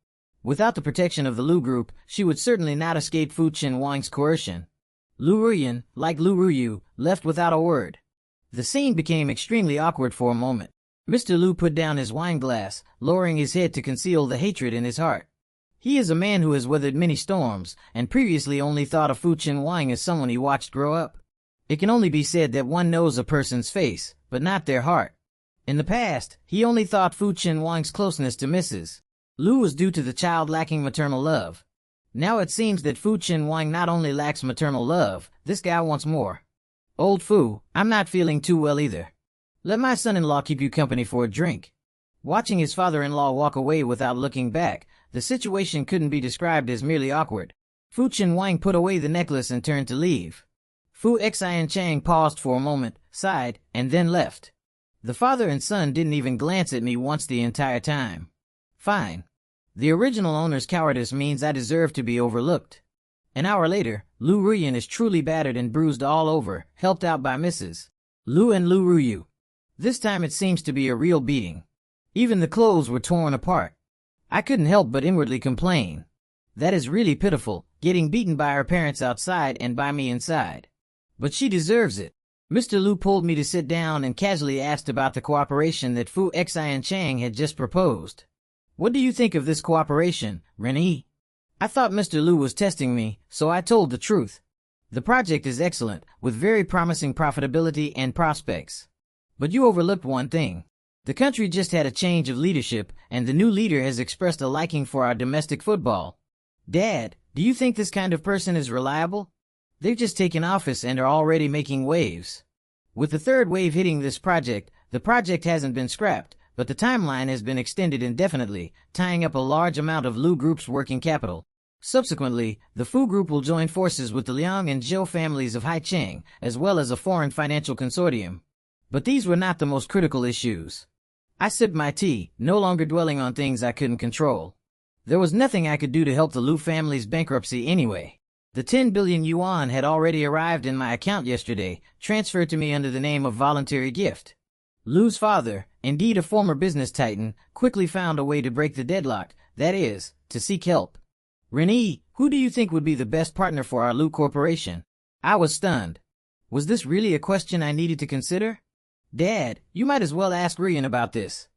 Without the protection of the Lu group, she would certainly not escape Fu Chenwang's coercion. Lu Ruyan, like Lu Ruyu, left without a word. The scene became extremely awkward for a moment. Mr. Lu put down his wine glass, lowering his head to conceal the hatred in his heart. He is a man who has weathered many storms, and previously only thought of Fu Chenwang as someone he watched grow up. It can only be said that one knows a person's face, but not their heart. In the past, he only thought Fu Chenwang's closeness to Mrs. Lu was due to the child lacking maternal love. Now it seems that Fu Chenwang not only lacks maternal love, this guy wants more. Old Fu, I'm not feeling too well either. Let my son-in-law keep you company for a drink. Watching his father-in-law walk away without looking back, the situation couldn't be described as merely awkward. Fu Chenwang put away the necklace and turned to leave. Fu Xian Chang paused for a moment, sighed, and then left. The father and son didn't even glance at me once the entire time. Fine. The original owner's cowardice means I deserve to be overlooked. An hour later, Lu Ruyan is truly battered and bruised all over, helped out by Mrs. Lu and Lu Ruyu. This time it seems to be a real beating. Even the clothes were torn apart. I couldn't help but inwardly complain. That is really pitiful, getting beaten by her parents outside and by me inside. But she deserves it. Mr. Lu pulled me to sit down and casually asked about the cooperation that Fu Xian Chang had just proposed. What do you think of this cooperation, Rennie? I thought Mr. Lu was testing me, so I told the truth. The project is excellent, with very promising profitability and prospects. But you overlooked one thing. The country just had a change of leadership, and the new leader has expressed a liking for our domestic football. Dad, do you think this kind of person is reliable? They've just taken office and are already making waves. With the third wave hitting this project, the project hasn't been scrapped, but the timeline has been extended indefinitely, tying up a large amount of Lu Group's working capital. Subsequently, the Fu Group will join forces with the Liang and Zhou families of Haicheng, as well as a foreign financial consortium. But these were not the most critical issues. I sipped my tea, no longer dwelling on things I couldn't control. There was nothing I could do to help the Lu family's bankruptcy anyway. The 10 billion yuan had already arrived in my account yesterday, transferred to me under the name of voluntary gift. Lu's father, indeed a former business titan, quickly found a way to break the deadlock, that is, to seek help. Rennie, who do you think would be the best partner for our Lu Corporation? I was stunned. Was this really a question I needed to consider? Dad, you might as well ask Ruyan about this.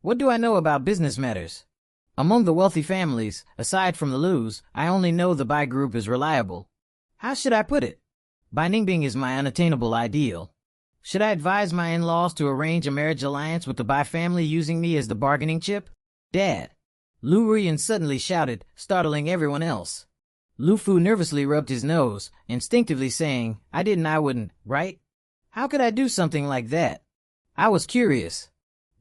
What do I know about business matters? Among the wealthy families, aside from the Lus, I only know the Bai group is reliable. How should I put it? Bai Ningbing is my unattainable ideal. Should I advise my in-laws to arrange a marriage alliance with the Bai family using me as the bargaining chip? Dad. Lu Ruyan suddenly shouted, startling everyone else. Lu Fu nervously rubbed his nose, instinctively saying, I wouldn't, right? How could I do something like that? I was curious.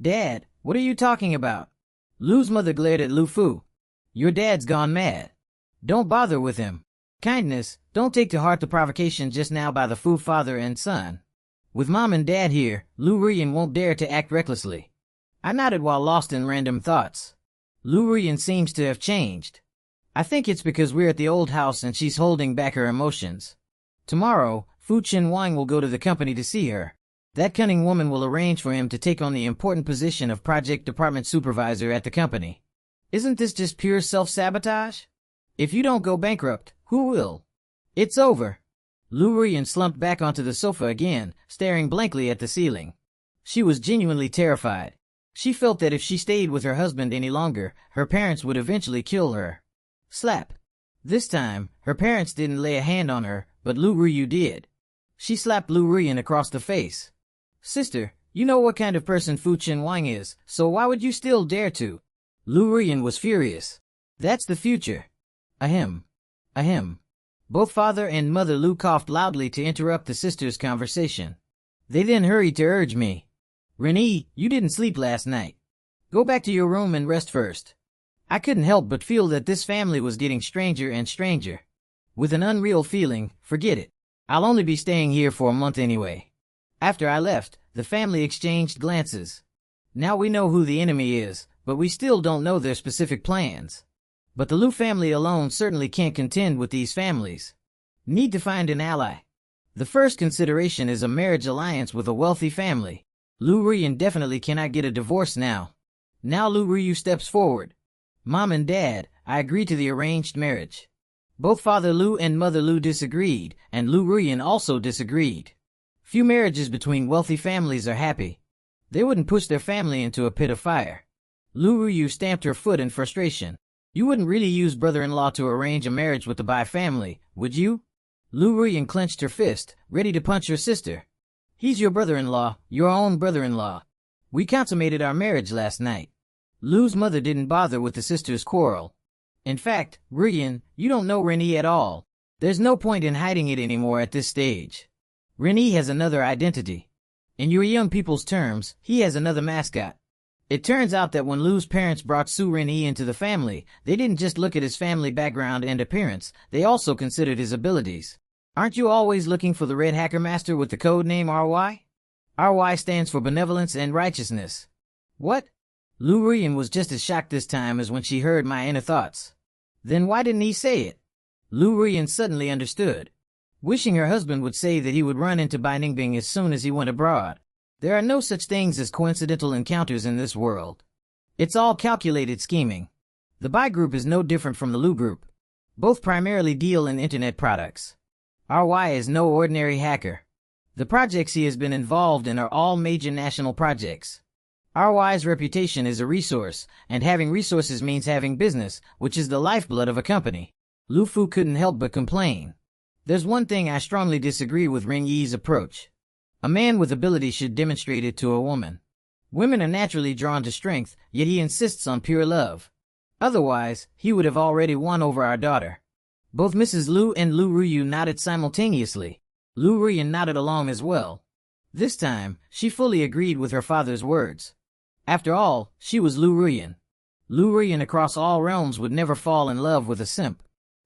Dad, what are you talking about? Lu's mother glared at Lu Fu. Your dad's gone mad. Don't bother with him. Kindness, don't take to heart the provocation just now by the Fu father and son. With Mom and Dad here, Lu Ruyan won't dare to act recklessly. I nodded while lost in random thoughts. Lu Ruyan seems to have changed. I think it's because we're at the old house and she's holding back her emotions. Tomorrow, Fu Chenwang will go to the company to see her. That cunning woman will arrange for him to take on the important position of project department supervisor at the company. Isn't this just pure self-sabotage? If you don't go bankrupt, who will? It's over. Lu Ruyan slumped back onto the sofa again, staring blankly at the ceiling. She was genuinely terrified. She felt that if she stayed with her husband any longer, her parents would eventually kill her. Slap. This time, her parents didn't lay a hand on her, but Lu Ruyu did. She slapped Lu Ruyan across the face. Sister, You know what kind of person Fu Wang is, so why would you still dare to? Lu Ruyan was furious. That's the future. Ahem. Ahem. Both father and mother Lu coughed loudly to interrupt the sisters' conversation. They then hurried to urge me. Renee, you didn't sleep last night. Go back to your room and rest first. I couldn't help but feel that this family was getting stranger and stranger. With an unreal feeling, forget it. I'll only be staying here for a month anyway. After I left, the family exchanged glances. Now we know who the enemy is, but we still don't know their specific plans. But the Lu family alone certainly can't contend with these families. Need to find an ally. The first consideration is a marriage alliance with a wealthy family. Lu Ruyan definitely cannot get a divorce now. Now Lu Ryu steps forward. Mom and Dad, I agree to the arranged marriage. Both Father Lu and Mother Lu disagreed, and Lu Ruyan also disagreed. Few marriages between wealthy families are happy. They wouldn't push their family into a pit of fire. Lu Ryu stamped her foot in frustration. You wouldn't really use brother-in-law to arrange a marriage with the Bai family, would you? Lu Ruyan clenched her fist, ready to punch her sister. He's your brother-in-law, your own brother-in-law. We consummated our marriage last night. Lu's mother didn't bother with the sisters' quarrel. In fact, Ruyan, you don't know Renee at all. There's no point in hiding it anymore at this stage. Renee has another identity. In your young people's terms, he has another mascot. It turns out that when Lu's parents brought Su Renee into the family, they didn't just look at his family background and appearance, they also considered his abilities. Aren't you always looking for the Red Hacker Master with the code name RY? RY stands for Benevolence and Righteousness. What? Lu Ruyan was just as shocked this time as when she heard my inner thoughts. Then why didn't he say it? Lu Ruyan suddenly understood. Wishing her husband would say that he would run into Bai Ningbing as soon as he went abroad. There are no such things as coincidental encounters in this world. It's all calculated scheming. The Bai group is no different from the Lu group. Both primarily deal in internet products. RY is no ordinary hacker. The projects he has been involved in are all major national projects. RY's reputation is a resource, and having resources means having business, which is the lifeblood of a company. Lu Fu couldn't help but complain. There's one thing I strongly disagree with Ring Yi's approach. A man with ability should demonstrate it to a woman. Women are naturally drawn to strength, yet he insists on pure love. Otherwise, he would have already won over our daughter. Both Mrs. Lu and Lu Ruyu nodded simultaneously. Lu Ruyan nodded along as well. This time, she fully agreed with her father's words. After all, she was Lu Ruyan. Lu Ruyan across all realms would never fall in love with a simp.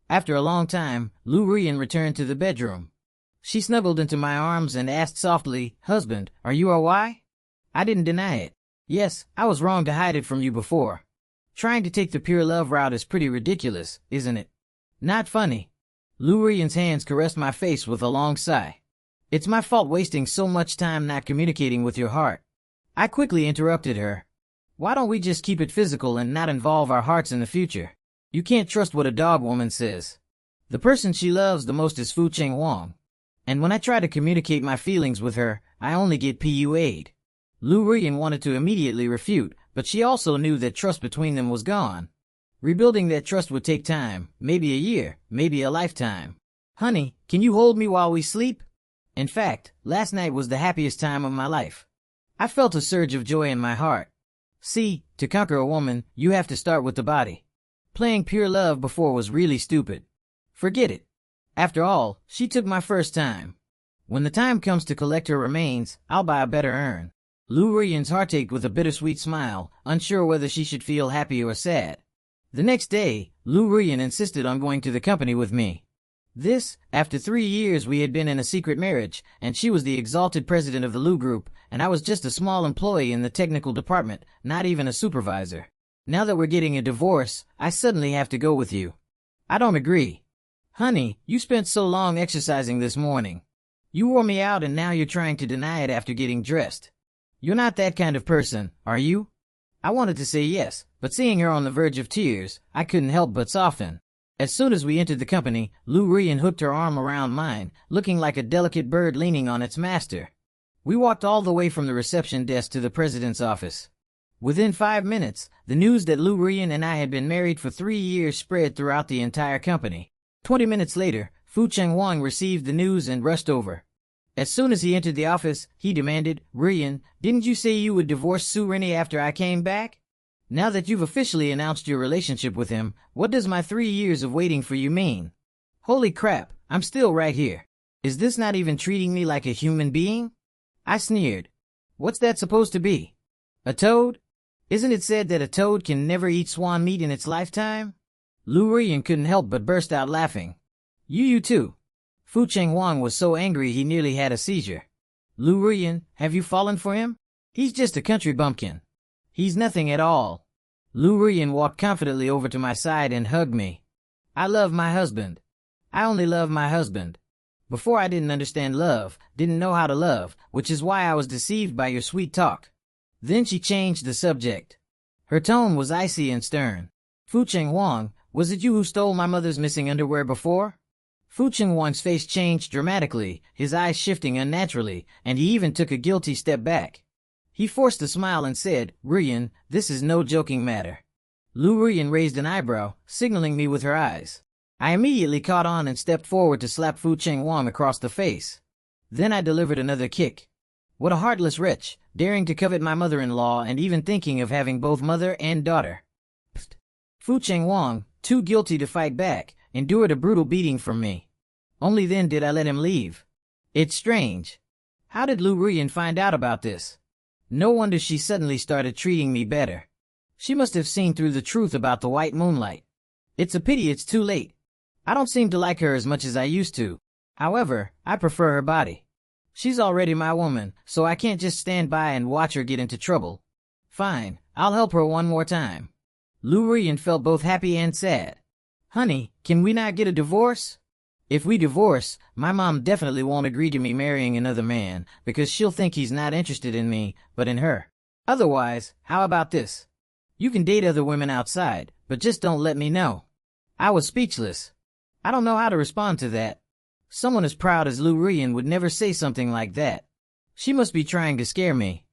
After a long time, Lu Ruyan returned to the bedroom. She snuggled into my arms and asked softly, Husband, are you RY? I didn't deny it. Yes, I was wrong to hide it from you before. Trying to take the pure love route is pretty ridiculous, isn't it? Not funny. Lu Ruyan's hands caressed my face with a long sigh. It's my fault wasting so much time not communicating with your heart. I quickly interrupted her. Why don't we just keep it physical and not involve our hearts in the future? You can't trust what a dog woman says. The person she loves the most is Fu Wang. And when I try to communicate my feelings with her, I only get PUA'd. Lu Ruyan wanted to immediately refute, but she also knew that trust between them was gone. Rebuilding that trust would take time, maybe a year, maybe a lifetime. Honey, can you hold me while we sleep? In fact, last night was the happiest time of my life. I felt a surge of joy in my heart. See, to conquer a woman, you have to start with the body. Playing pure love before was really stupid. Forget it. After all, she took my first time. When the time comes to collect her remains, I'll buy a better urn. Lu Ruyan's heart ached with a bittersweet smile, unsure whether she should feel happy or sad. The next day, Lu Ruyan insisted on going to the company with me. This, after 3 years we had been in a secret marriage, and she was the exalted president of the Lu group, and I was just a small employee in the technical department, not even a supervisor. Now that we're getting a divorce, I suddenly have to go with you. I don't agree. Honey, you spent so long exercising this morning. You wore me out and now you're trying to deny it after getting dressed. You're not that kind of person, are you? I wanted to say yes, but seeing her on the verge of tears, I couldn't help but soften. As soon as we entered the company, Lu Ruyan hooked her arm around mine, looking like a delicate bird leaning on its master. We walked all the way from the reception desk to the president's office. Within 5 minutes, the news that Lu Ruyan and I had been married for 3 years spread throughout the entire company. 20 minutes later, Fu Wang received the news and rushed over. As soon as he entered the office, he demanded, "Ryan, didn't you say you would divorce Sue Rennie after I came back? Now that you've officially announced your relationship with him, what does my 3 years of waiting for you mean? Holy crap, I'm still right here. Is this not even treating me like a human being?" I sneered. "What's that supposed to be? A toad? Isn't it said that a toad can never eat swan meat in its lifetime?" Lu Ryan couldn't help but burst out laughing. You too." Fu Cheng Wang was so angry he nearly had a seizure. "Lu Ryan, have you fallen for him? He's just a country bumpkin. He's nothing at all." Lu Ryan walked confidently over to my side and hugged me. "I love my husband. I only love my husband. Before I didn't understand love, didn't know how to love, which is why I was deceived by your sweet talk." Then she changed the subject. Her tone was icy and stern. "Fu Cheng Wang, was it you who stole my mother's missing underwear before?" Fu Cheng Wang's face changed dramatically, his eyes shifting unnaturally, and he even took a guilty step back. He forced a smile and said, "Ryan, this is no joking matter." Lu Ryan raised an eyebrow, signaling me with her eyes. I immediately caught on and stepped forward to slap Fu Cheng Wang across the face. Then I delivered another kick. What a heartless wretch, daring to covet my mother-in-law and even thinking of having both mother and daughter. Psst. Fu Cheng Wang, too guilty to fight back, endured a brutal beating from me. Only then did I let him leave. It's strange. How did Lu Ryan find out about this? No wonder she suddenly started treating me better. She must have seen through the truth about the white moonlight. It's a pity it's too late. I don't seem to like her as much as I used to. However, I prefer her body. She's already my woman, so I can't just stand by and watch her get into trouble. Fine, I'll help her one more time. Lu Ryan felt both happy and sad. "Honey, can we not get a divorce? If we divorce, my mom definitely won't agree to me marrying another man because she'll think he's not interested in me, but in her. Otherwise, how about this? You can date other women outside, but just don't let me know." I was speechless. I don't know how to respond to that. Someone as proud as Lu Ryan would never say something like that. She must be trying to scare me.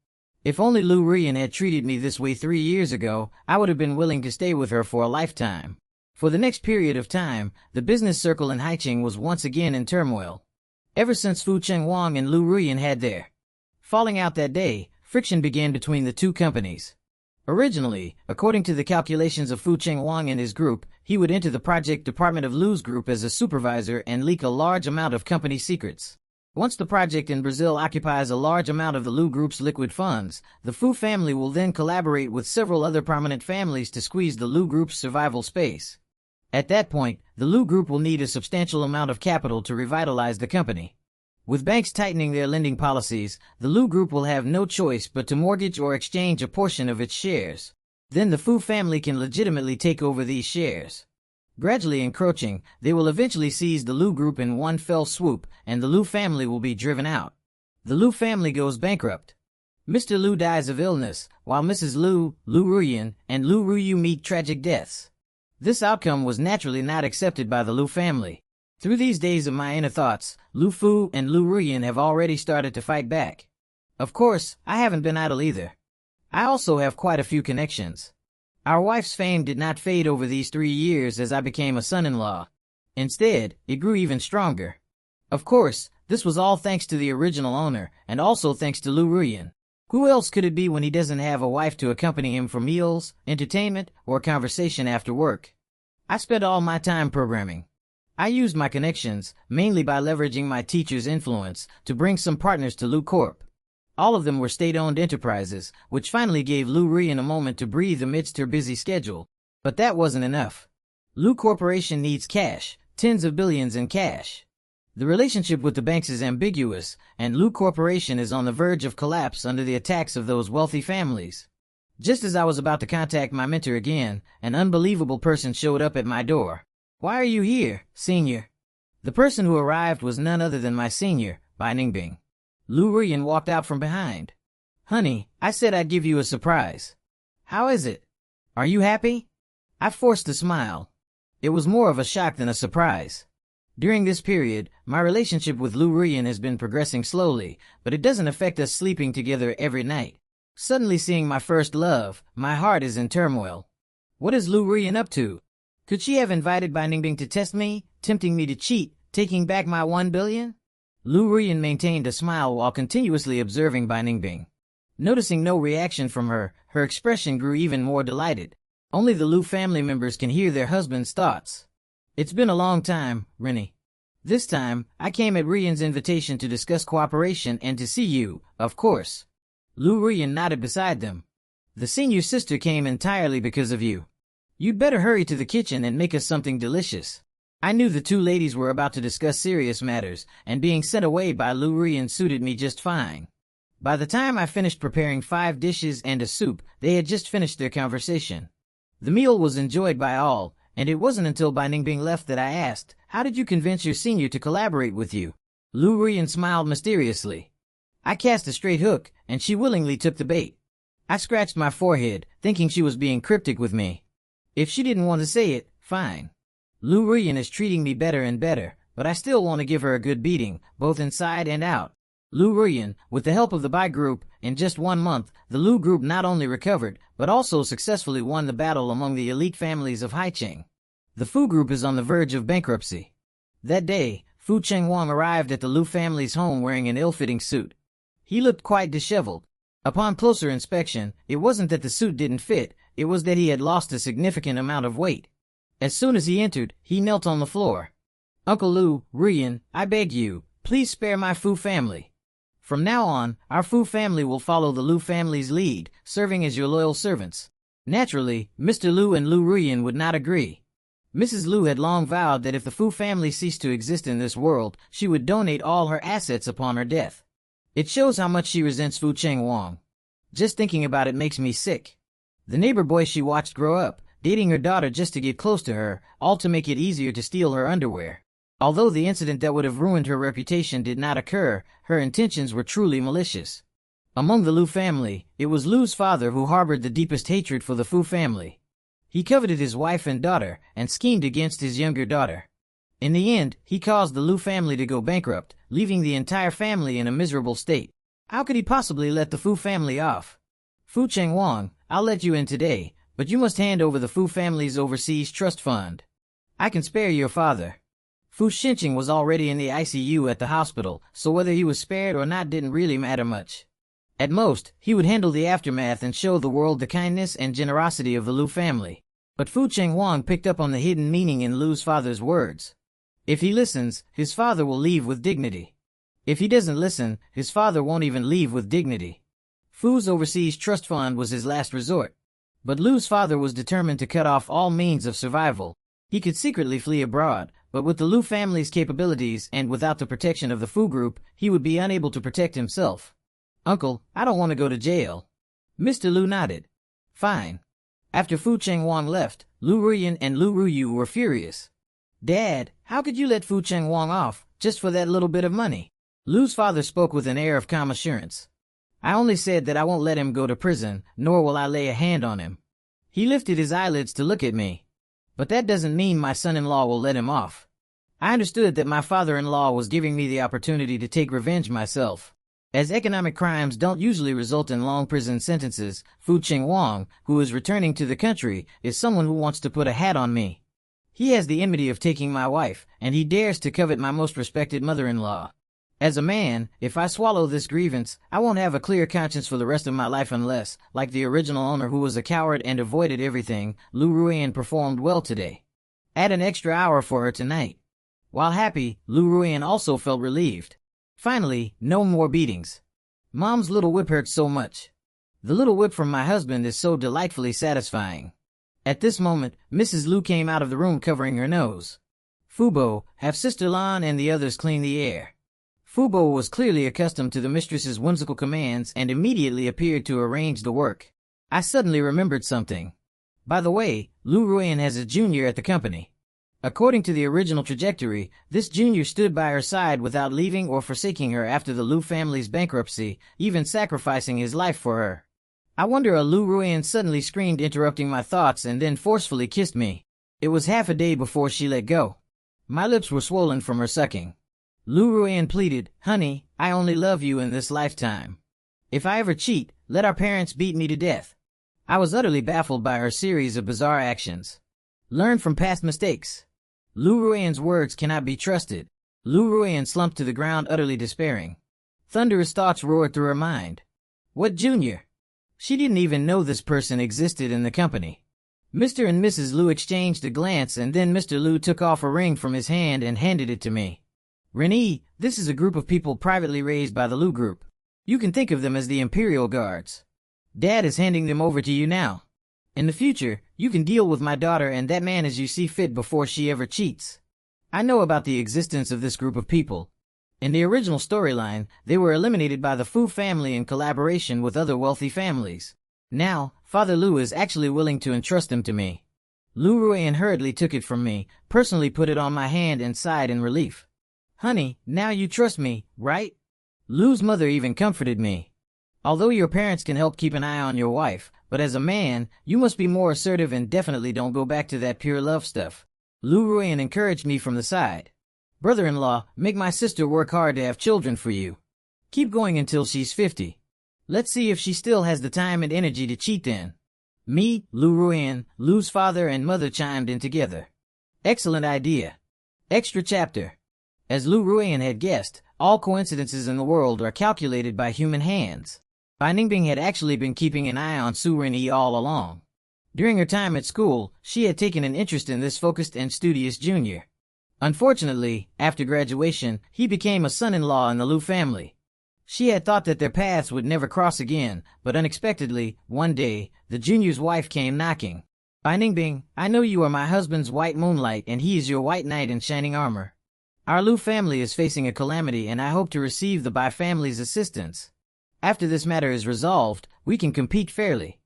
If only Lu Ryan had treated me this way 3 years ago, I would have been willing to stay with her for a lifetime. For the next period of time, the business circle in Haicheng was once again in turmoil. Ever since Fu Cheng Wang and Lu Ryan had their falling out that day, friction began between the two companies. Originally, according to the calculations of Fu Cheng Wang and his group, he would enter the project department of Lu's group as a supervisor and leak a large amount of company secrets. Once the project in Brazil occupies a large amount of the Lu group's liquid funds, the Fu family will then collaborate with several other prominent families to squeeze the Lu group's survival space. At that point, the Lu group will need a substantial amount of capital to revitalize the company. With banks tightening their lending policies, the Lu group will have no choice but to mortgage or exchange a portion of its shares. Then the Fu family can legitimately take over these shares. Gradually encroaching, they will eventually seize the Lu group in one fell swoop, and the Lu family will be driven out. The Lu family goes bankrupt. Mr. Lu dies of illness, while Mrs. Lu, Lu Ruyan, and Lu Ruyu meet tragic deaths. This outcome was naturally not accepted by the Lu family. Through these days of my inner thoughts, Lu Fu and Lu Ruyan have already started to fight back. Of course, I haven't been idle either. I also have quite a few connections. Our wife's fame did not fade over these 3 years as I became a son-in-law. Instead, it grew even stronger. Of course, this was all thanks to the original owner, and also thanks to Lu Ruyan. Who else could it be when he doesn't have a wife to accompany him for meals, entertainment, or conversation after work? I spent all my time programming. I used my connections, mainly by leveraging my teacher's influence, to bring some partners to Lu Corp. All of them were state-owned enterprises, which finally gave Lu Ruyan a moment to breathe amidst her busy schedule. But that wasn't enough. Lu Corporation needs cash, tens of billions in cash. The relationship with the banks is ambiguous, and Lu Corporation is on the verge of collapse under the attacks of those wealthy families. Just as I was about to contact my mentor again, an unbelievable person showed up at my door. "Why are you here, senior?" The person who arrived was none other than my senior, Bai Ningbing. Lu Ruyan walked out from behind. "Honey, I said I'd give you a surprise. How is it? Are you happy?" I forced a smile. It was more of a shock than a surprise. During this period, my relationship with Lu Ruyan has been progressing slowly, but it doesn't affect us sleeping together every night. Suddenly seeing my first love, my heart is in turmoil. What is Lu Ruyan up to? Could she have invited Bai Ningbing to test me, tempting me to cheat, taking back my 1 billion? Lu Ruyan maintained a smile while continuously observing Bai Ningbing. Noticing no reaction from her, her expression grew even more delighted. Only the Lu family members can hear their husband's thoughts. It's been a long time, Rennie. This time, I came at Ruyan's invitation to discuss cooperation and to see you, of course. Lu Ruyan nodded beside them. The senior sister came entirely because of you. You'd better hurry to the kitchen and make us something delicious. I knew the two ladies were about to discuss serious matters, and being sent away by Lu Ruyan suited me just fine. By the time I finished preparing 5 dishes and a soup, they had just finished their conversation. The meal was enjoyed by all, and it wasn't until Bai Ningbing left that I asked, "How did you convince your senior to collaborate with you?" Lu Ruyan smiled mysteriously. I cast a straight hook, and she willingly took the bait. I scratched my forehead, thinking she was being cryptic with me. If she didn't want to say it, fine. Lu Ruyan is treating me better and better, but I still want to give her a good beating, both inside and out. Lu Ruyan, with the help of the Bai group, in just 1 month, the Lu group not only recovered, but also successfully won the battle among the elite families of Haicheng. The Fu group is on the verge of bankruptcy. That day, Fu Chengwang arrived at the Lu family's home wearing an ill-fitting suit. He looked quite disheveled. Upon closer inspection, it wasn't that the suit didn't fit, it was that he had lost a significant amount of weight. As soon as he entered, he knelt on the floor. "Uncle Lu, Ruyan, I beg you, please spare my Fu family. From now on, our Fu family will follow the Lu family's lead, serving as your loyal servants." Naturally, Mr. Lu and Lu Ruyan would not agree. Mrs. Lu had long vowed that if the Fu family ceased to exist in this world, she would donate all her assets upon her death. It shows how much she resents Fu Chengwang. Just thinking about it makes me sick. The neighbor boy she watched grow up, dating her daughter just to get close to her, all to make it easier to steal her underwear. Although the incident that would have ruined her reputation did not occur, her intentions were truly malicious. Among the Lu family, it was Lu's father who harbored the deepest hatred for the Fu family. He coveted his wife and daughter, and schemed against his younger daughter. In the end, he caused the Lu family to go bankrupt, leaving the entire family in a miserable state. How could he possibly let the Fu family off? "Fu Chengwang, I'll let you in today, but you must hand over the Fu family's overseas trust fund. I can spare your father." Fu Xinqing was already in the ICU at the hospital, so whether he was spared or not didn't really matter much. At most, he would handle the aftermath and show the world the kindness and generosity of the Lu family. But Fu Chengwang picked up on the hidden meaning in Lu's father's words. If he listens, his father will leave with dignity. If he doesn't listen, his father won't even leave with dignity. Fu's overseas trust fund was his last resort. But Lu's father was determined to cut off all means of survival. He could secretly flee abroad, but with the Lu family's capabilities and without the protection of the Fu group, he would be unable to protect himself. "Uncle, I don't want to go to jail." Mr. Lu nodded. "Fine." After Fu Chengwang left, Lu Ruyan and Lu Ruyu were furious. "Dad, how could you let Fu Chengwang off, just for that little bit of money?" Lu's father spoke with an air of calm assurance. "I only said that I won't let him go to prison, nor will I lay a hand on him." He lifted his eyelids to look at me. "But that doesn't mean my son-in-law will let him off." I understood that my father-in-law was giving me the opportunity to take revenge myself. As economic crimes don't usually result in long prison sentences, Fu Chengwang, who is returning to the country, is someone who wants to put a hat on me. He has the enmity of taking my wife, and he dares to covet my most respected mother-in-law. As a man, if I swallow this grievance, I won't have a clear conscience for the rest of my life unless, like the original owner who was a coward and avoided everything, Lu Ruyan performed well today. Add an extra hour for her tonight. While happy, Lu Ruyan also felt relieved. Finally, no more beatings. Mom's little whip hurts so much. The little whip from my husband is so delightfully satisfying. At this moment, Mrs. Lu came out of the room covering her nose. "Fubo, have Sister Lan and the others clean the air." Fubo was clearly accustomed to the mistress's whimsical commands and immediately appeared to arrange the work. I suddenly remembered something. By the way, Lu Ruyan has a junior at the company. According to the original trajectory, this junior stood by her side without leaving or forsaking her after the Lu family's bankruptcy, even sacrificing his life for her. I wonder Lu Ruyan suddenly screamed, interrupting my thoughts, and then forcefully kissed me. It was half a day before she let go. My lips were swollen from her sucking. Lu Ruyan pleaded, "Honey, I only love you in this lifetime. If I ever cheat, let our parents beat me to death." I was utterly baffled by her series of bizarre actions. Learn from past mistakes. Lu Ruyan's words cannot be trusted. Lu Ruian slumped to the ground, utterly despairing. Thunderous thoughts roared through her mind. What junior? She didn't even know this person existed in the company. Mr. and Mrs. Lu exchanged a glance, and then Mr. Lu took off a ring from his hand and handed it to me. Renee, this is a group of people privately raised by the Lu Group. You can think of them as the Imperial Guards. Dad is handing them over to you now. In the future, you can deal with my daughter and that man as you see fit before she ever cheats. I know about the existence of this group of people. In the original storyline, they were eliminated by the Fu family in collaboration with other wealthy families. Now, Father Lu is actually willing to entrust them to me. Lu Ruian hurriedly took it from me, personally put it on my hand, and sighed in relief. Honey, now you trust me, right? Lu's mother even comforted me. Although your parents can help keep an eye on your wife, but as a man, you must be more assertive and definitely don't go back to that pure love stuff. Lu Ruian encouraged me from the side. Brother-in-law, make my sister work hard to have children for you. Keep going until she's 50. Let's see if she still has the time and energy to cheat then. Me, Lu Ruian, Lu's father and mother chimed in together. Excellent idea. Extra chapter. As Lu Ruian had guessed, all coincidences in the world are calculated by human hands. Bai Ningbing had actually been keeping an eye on Su Renyi all along. During her time at school, she had taken an interest in this focused and studious junior. Unfortunately, after graduation, he became a son-in-law in the Lu family. She had thought that their paths would never cross again, but unexpectedly, one day, the junior's wife came knocking. Bai Ningbing, I know you are my husband's white moonlight and he is your white knight in shining armor. Our Lu family is facing a calamity and I hope to receive the Bai family's assistance. After this matter is resolved, we can compete fairly.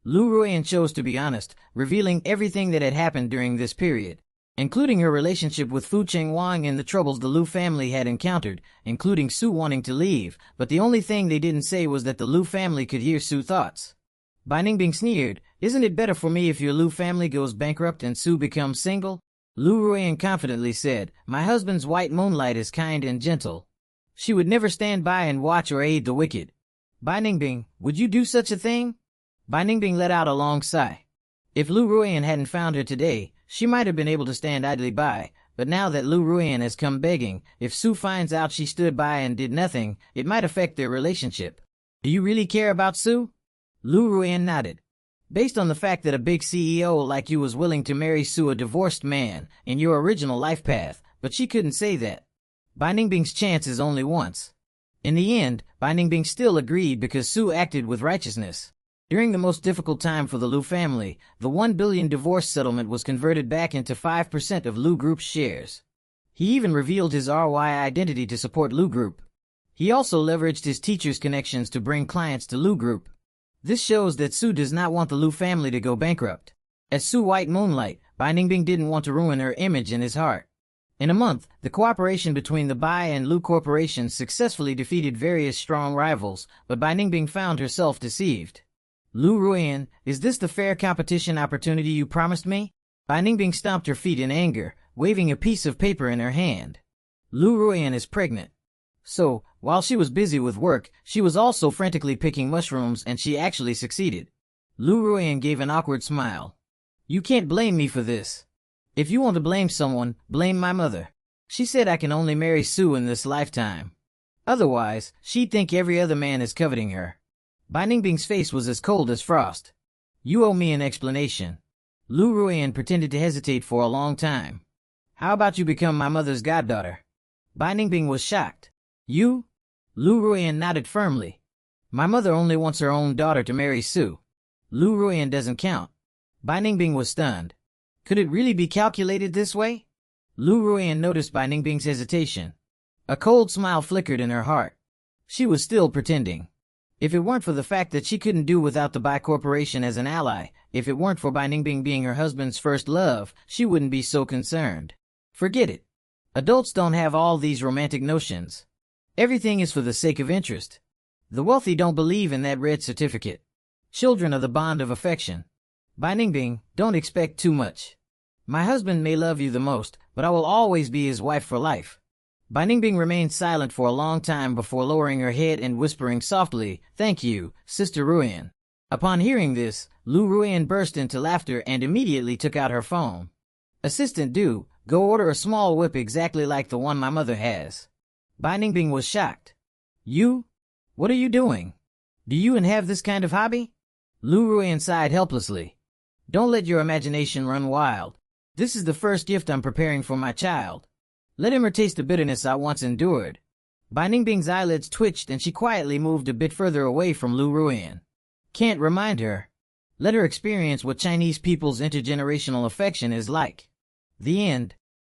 Lu Ruian chose to be honest, revealing everything that had happened during this period, including her relationship with Fu Chengwang and the troubles the Lu family had encountered, including Su wanting to leave, but the only thing they didn't say was that the Lu family could hear Su's thoughts. Bai Ningbing sneered, isn't it better for me if your Lu family goes bankrupt and Su becomes single? Lu Ruian confidently said, my husband's white moonlight is kind and gentle. She would never stand by and watch or aid the wicked. Bai Ningbing, would you do such a thing? Bai Ningbing let out a long sigh. If Lu Ruian hadn't found her today, she might have been able to stand idly by, but now that Lu Ruian has come begging, if Su finds out she stood by and did nothing, it might affect their relationship. Do you really care about Su? Lu Ruian nodded. Based on the fact that a big CEO like you was willing to marry Su, a divorced man, in your original life path, but she couldn't say that. Bai Ningbing's chance is only once. In the end, Bai Ningbing still agreed because Su acted with righteousness. During the most difficult time for the Lu family, the 1 billion divorce settlement was converted back into 5% of Lu Group's shares. He even revealed his RY identity to support Lu Group. He also leveraged his teacher's connections to bring clients to Lu Group. This shows that Su does not want the Lu family to go bankrupt. As Su White Moonlight, Bai Ningbing didn't want to ruin her image in his heart. In a month, the cooperation between the Bai and Lu corporations successfully defeated various strong rivals, but Bai Ningbing found herself deceived. Lu Ruian, is this the fair competition opportunity you promised me? Bai Ningbing stomped her feet in anger, waving a piece of paper in her hand. Lu Ruian is pregnant. So, while she was busy with work, she was also frantically picking mushrooms and she actually succeeded. Lu Ruian gave an awkward smile. You can't blame me for this. If you want to blame someone, blame my mother. She said I can only marry Su in this lifetime. Otherwise, she'd think every other man is coveting her. Bai Ningbing's face was as cold as frost. You owe me an explanation. Lu Ruian pretended to hesitate for a long time. How about you become my mother's goddaughter? Bai Ningbing was shocked. You? Lu Ruian nodded firmly. My mother only wants her own daughter to marry Su. Lu Ruian doesn't count. Bai Ningbing was stunned. Could it really be calculated this way? Lu Ruian noticed Bai Ningbing's hesitation. A cold smile flickered in her heart. She was still pretending. If it weren't for the fact that she couldn't do without the Bai Corporation as an ally, if it weren't for Bai Ningbing being her husband's first love, she wouldn't be so concerned. Forget it. Adults don't have all these romantic notions. Everything is for the sake of interest. The wealthy don't believe in that red certificate. Children are the bond of affection. Bai Ningbing, don't expect too much. My husband may love you the most, but I will always be his wife for life. Bai Ningbing remained silent for a long time before lowering her head and whispering softly, Thank you, Sister Ruian. Upon hearing this, Lu Ruian burst into laughter and immediately took out her phone. Assistant Du, Go order a small whip exactly like the one my mother has. Bai Ningbing was shocked. You? What are you doing? Do you and have this kind of hobby? Lu Ruian sighed helplessly. Don't let your imagination run wild. This is the first gift I'm preparing for my child. Let him taste the bitterness I once endured. Bai Ningbing's eyelids twitched and she quietly moved a bit further away from Lu Ruian. Can't remind her. Let her experience what Chinese people's intergenerational affection is like. The end.